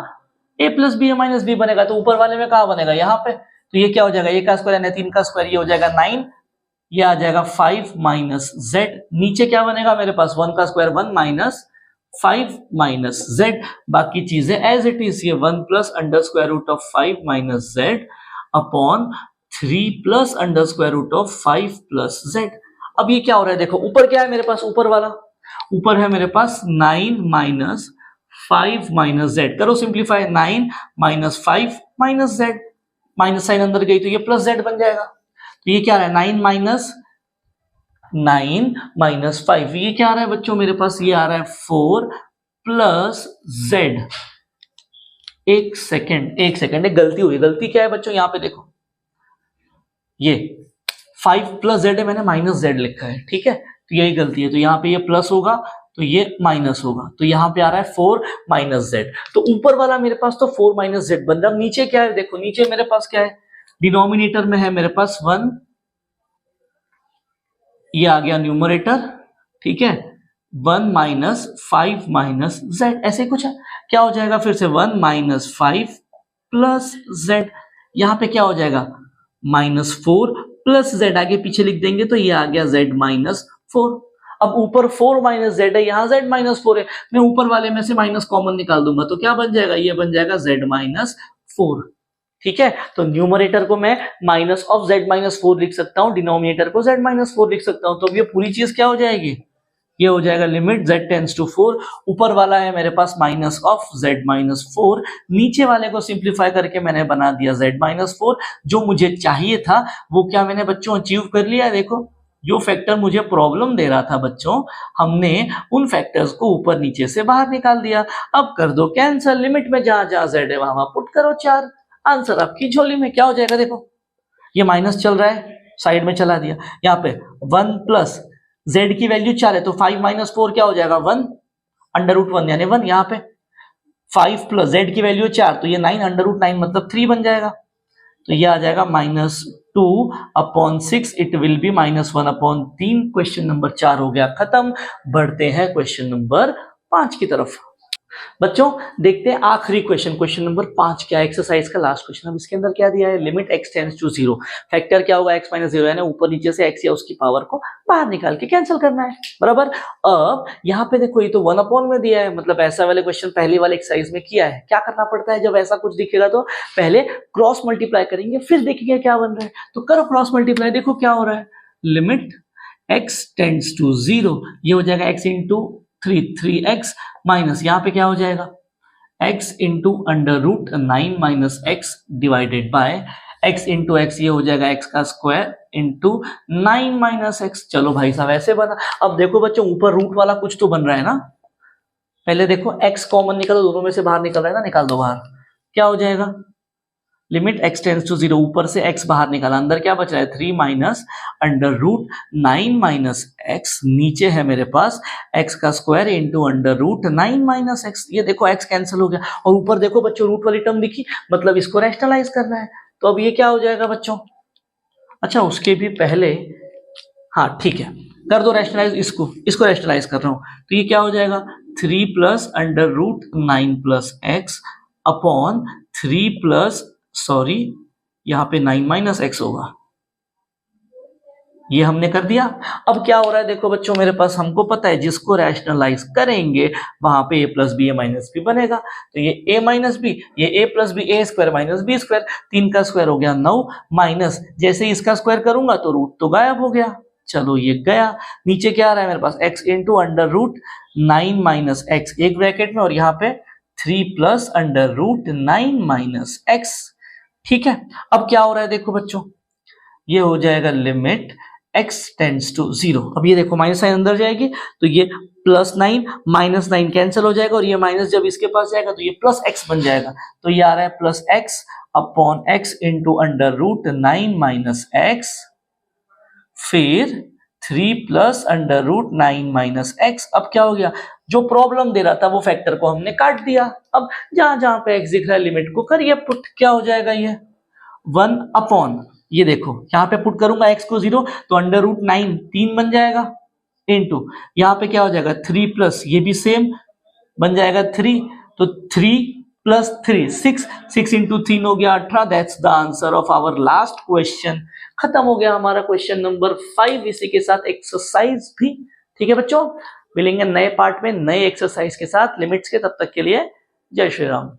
a plus B minus B बनेगा, तो ऊपर वाले में कहा बनेगा यहाँ पे, तो ये क्या हो जाएगा, a का स्क्वायर यानी 3 का स्क्वायर, ये हो जाएगा 9, ये आ जाएगा 5 माइनस जेड। नीचे क्या बनेगा मेरे पास 1 का स्क्वायर 1 माइनस 5 माइनस जेड। बाकी चीजें एज इट इज, ये 1 plus under square root of 5 minus z upon 3 plus under square root of 5 plus z. अब ये क्या हो रहा है, देखो ऊपर क्या है मेरे पास, ऊपर वाला ऊपर है मेरे पास 9 माइनस 5 माइनस जेड, करो simplify, 9 minus 5 minus z, minus sign अंदर गई तो ये प्लस जेड बन जाएगा। तो ये क्या आ रहा है 9 माइनस 5, ये क्या आ रहा है बच्चों मेरे पास, ये आ रहा है 4 प्लस जेड। एक सेकेंड एक गलती हुई, गलती क्या है बच्चों, यहां पे देखो ये 5 प्लस जेड है, मैंने माइनस जेड लिखा है, ठीक है, तो यही गलती है। तो यहाँ पे ये प्लस होगा तो ये माइनस होगा, तो यहाँ पे आ रहा है 4 माइनस जेड। तो ऊपर वाला मेरे पास तो 4 माइनस जेड बन रहा। नीचे क्या है, देखो नीचे मेरे पास क्या है, डिनोमिनेटर में है मेरे पास 1, ये आ गया न्यूमरेटर, ठीक है, 1 माइनस 5 माइनस जेड, ऐसे कुछ है। क्या हो जाएगा फिर से 1 माइनस 5 प्लस जेड, यहाँ पे क्या हो जाएगा माइनस 4 प्लस जेड, आगे पीछे लिख देंगे तो ये आ गया जेड माइनस 4। अब ऊपर 4 माइनस जेड है, यहाँ जेड माइनस 4 है, मैं ऊपर वाले में से माइनस कॉमन निकाल दूंगा तो क्या बन जाएगा, ये बन जाएगा जेड माइनस 4, ठीक है। तो न्यूमरेटर को मैं माइनस ऑफ जेड माइनस 4 लिख सकता हूँ, डिनोमिनेटर को जेड माइनस 4 लिख सकता हूँ। तो ये पूरी चीज क्या हो जाएगी, ये हो जाएगा लिमिट z टेंड्स टू 4, ऊपर वाला है मेरे पास माइनस ऑफ z माइनस 4, नीचे वाले को सिंप्लीफाई करके मैंने बना दिया z माइनस 4। जो मुझे चाहिए था वो क्या मैंने बच्चों अचीव कर लिया है। देखो जो फैक्टर मुझे प्रॉब्लम दे रहा था बच्चों, हमने उन फैक्टर्स को ऊपर नीचे से बाहर निकाल दिया। अब कर दो कैंसल, लिमिट में जहां जहां z है वहां पुट करो 4, आंसर आपकी झोली में। क्या हो जाएगा, देखो ये माइनस चल रहा है, साइड में चला दिया, यहाँ पे 1 प्लस z की वैल्यू 4 है तो 5 माइनस 4 क्या हो जाएगा 1 अंडर रूट 1 यानी 1, यहाँ पे 5 प्लस z की वैल्यू 4 तो ये 9 अंडर रूट 9 मतलब 3 बन जाएगा। तो ये आ जाएगा minus 2 upon 6, it will be minus 1 upon 3। Question number 4 हो गया खत्म। बढ़ते हैं क्वेश्चन नंबर 5 की तरफ। बच्चों देखते हैं आखिरी क्वेश्चन, क्वेश्चन नंबर 5 क्या है, एक्सरसाइज का लास्ट क्वेश्चन। अब इसके अंदर क्या दिया है, limit x tends to 0, factor क्या होगा x माइनस 0, यानी ऊपर नीचे से x या उसकी पावर को बाहर निकाल के कैंसिल करना है, बराबर। अब यहाँ पे देखो ये तो 1 अपॉन में दिया है, मतलब ऐसा वाले क्वेश्चन पहले वाले एक्सरसाइज में किया है। क्या करना पड़ता है जब ऐसा कुछ दिखेगा तो पहले क्रॉस मल्टीप्लाई करेंगे फिर देखेंगे क्या बन रहा है। तो करो क्रॉस मल्टीप्लाई, देखो क्या हो रहा है, लिमिट x टेंड्स टू 0, ये हो जाएगा x इंटू 3x माइनस यहाँ पे क्या हो जाएगा x into under root 9 minus x divided by x into x, ये हो जाएगा x का स्क्वायर इंटू 9 माइनस x। चलो भाई साहब ऐसे बना। अब देखो बच्चों ऊपर रूट वाला कुछ तो बन रहा है ना, पहले देखो x कॉमन निकालो, दोनों में से बाहर निकल रहा है ना, निकाल दो बाहर, क्या हो जाएगा लिमिट x टेंड्स टू 0, ऊपर से x बाहर निकाला, अंदर क्या बच रहा है 3 minus under root 9 minus x, नीचे है मेरे पास x का square into under root 9 minus x। ये देखो x कैंसिल हो गया और ऊपर देखो बच्चों रूट वाली टर्म दिखी, मतलब इसको रैशनलाइज करना है। तो अब ये क्या हो जाएगा बच्चों, अच्छा उसके भी पहले, हाँ ठीक है कर दो रैशनलाइज, इसको रैशनलाइज कर रहा हूं। तो ये क्या हो जाएगा 3 plus under root 9 plus x upon 3 plus sorry यहाँ पे 9 माइनस x होगा, ये हमने कर दिया। अब क्या हो रहा है देखो बच्चों मेरे पास, हमको पता है जिसको रैशनलाइज करेंगे वहां पे a plus B A minus B बनेगा। तो ये a माइनस बी, ये a plus B, a square minus B square, 3 का स्क्वायर हो गया 9 माइनस, जैसे इसका स्क्वायर करूंगा तो रूट तो गायब हो गया, चलो ये गया। नीचे क्या आ रहा है मेरे पास x into under root 9 minus x एक ब्रैकेट में और यहाँ पे 3 plus under root 9 minus x, ठीक है। अब क्या हो रहा है देखो बच्चों, ये हो जाएगा लिमिट x टेंड्स टू 0। अब ये देखो माइनस साइन अंदर जाएगी तो ये प्लस 9 माइनस 9 कैंसिल हो जाएगा और ये माइनस जब इसके पास जाएगा तो ये प्लस x बन जाएगा। तो ये आ रहा है plus x upon x into under root 9 minus x फिर 3 plus under root 9 minus x. अब क्या हो गया, जो प्रॉब्लम दे रहा था वो फैक्टर को हमने काट दिया। अब जहां जहां पे एक्स दिख रहा है लिमिट को करिए पुट, क्या हो जाएगा ये 1 अपॉन, ये देखो यहाँ पे पुट करूंगा एक्स को 0 तो अंडर रूट 9 3 बन जाएगा, इनटू यहाँ पे क्या हो जाएगा 3 प्लस ये भी सेम बन जाएगा 3, तो 3 प्लस 3 6, 6 इंटू 3 हो गया 18। That's the answer of our last question. खत्म हो गया हमारा क्वेश्चन नंबर 5, इसी के साथ एक्सरसाइज भी। ठीक है बच्चों, मिलेंगे नए पार्ट में नए एक्सरसाइज के साथ लिमिट्स के, तब तक के लिए जय श्री राम।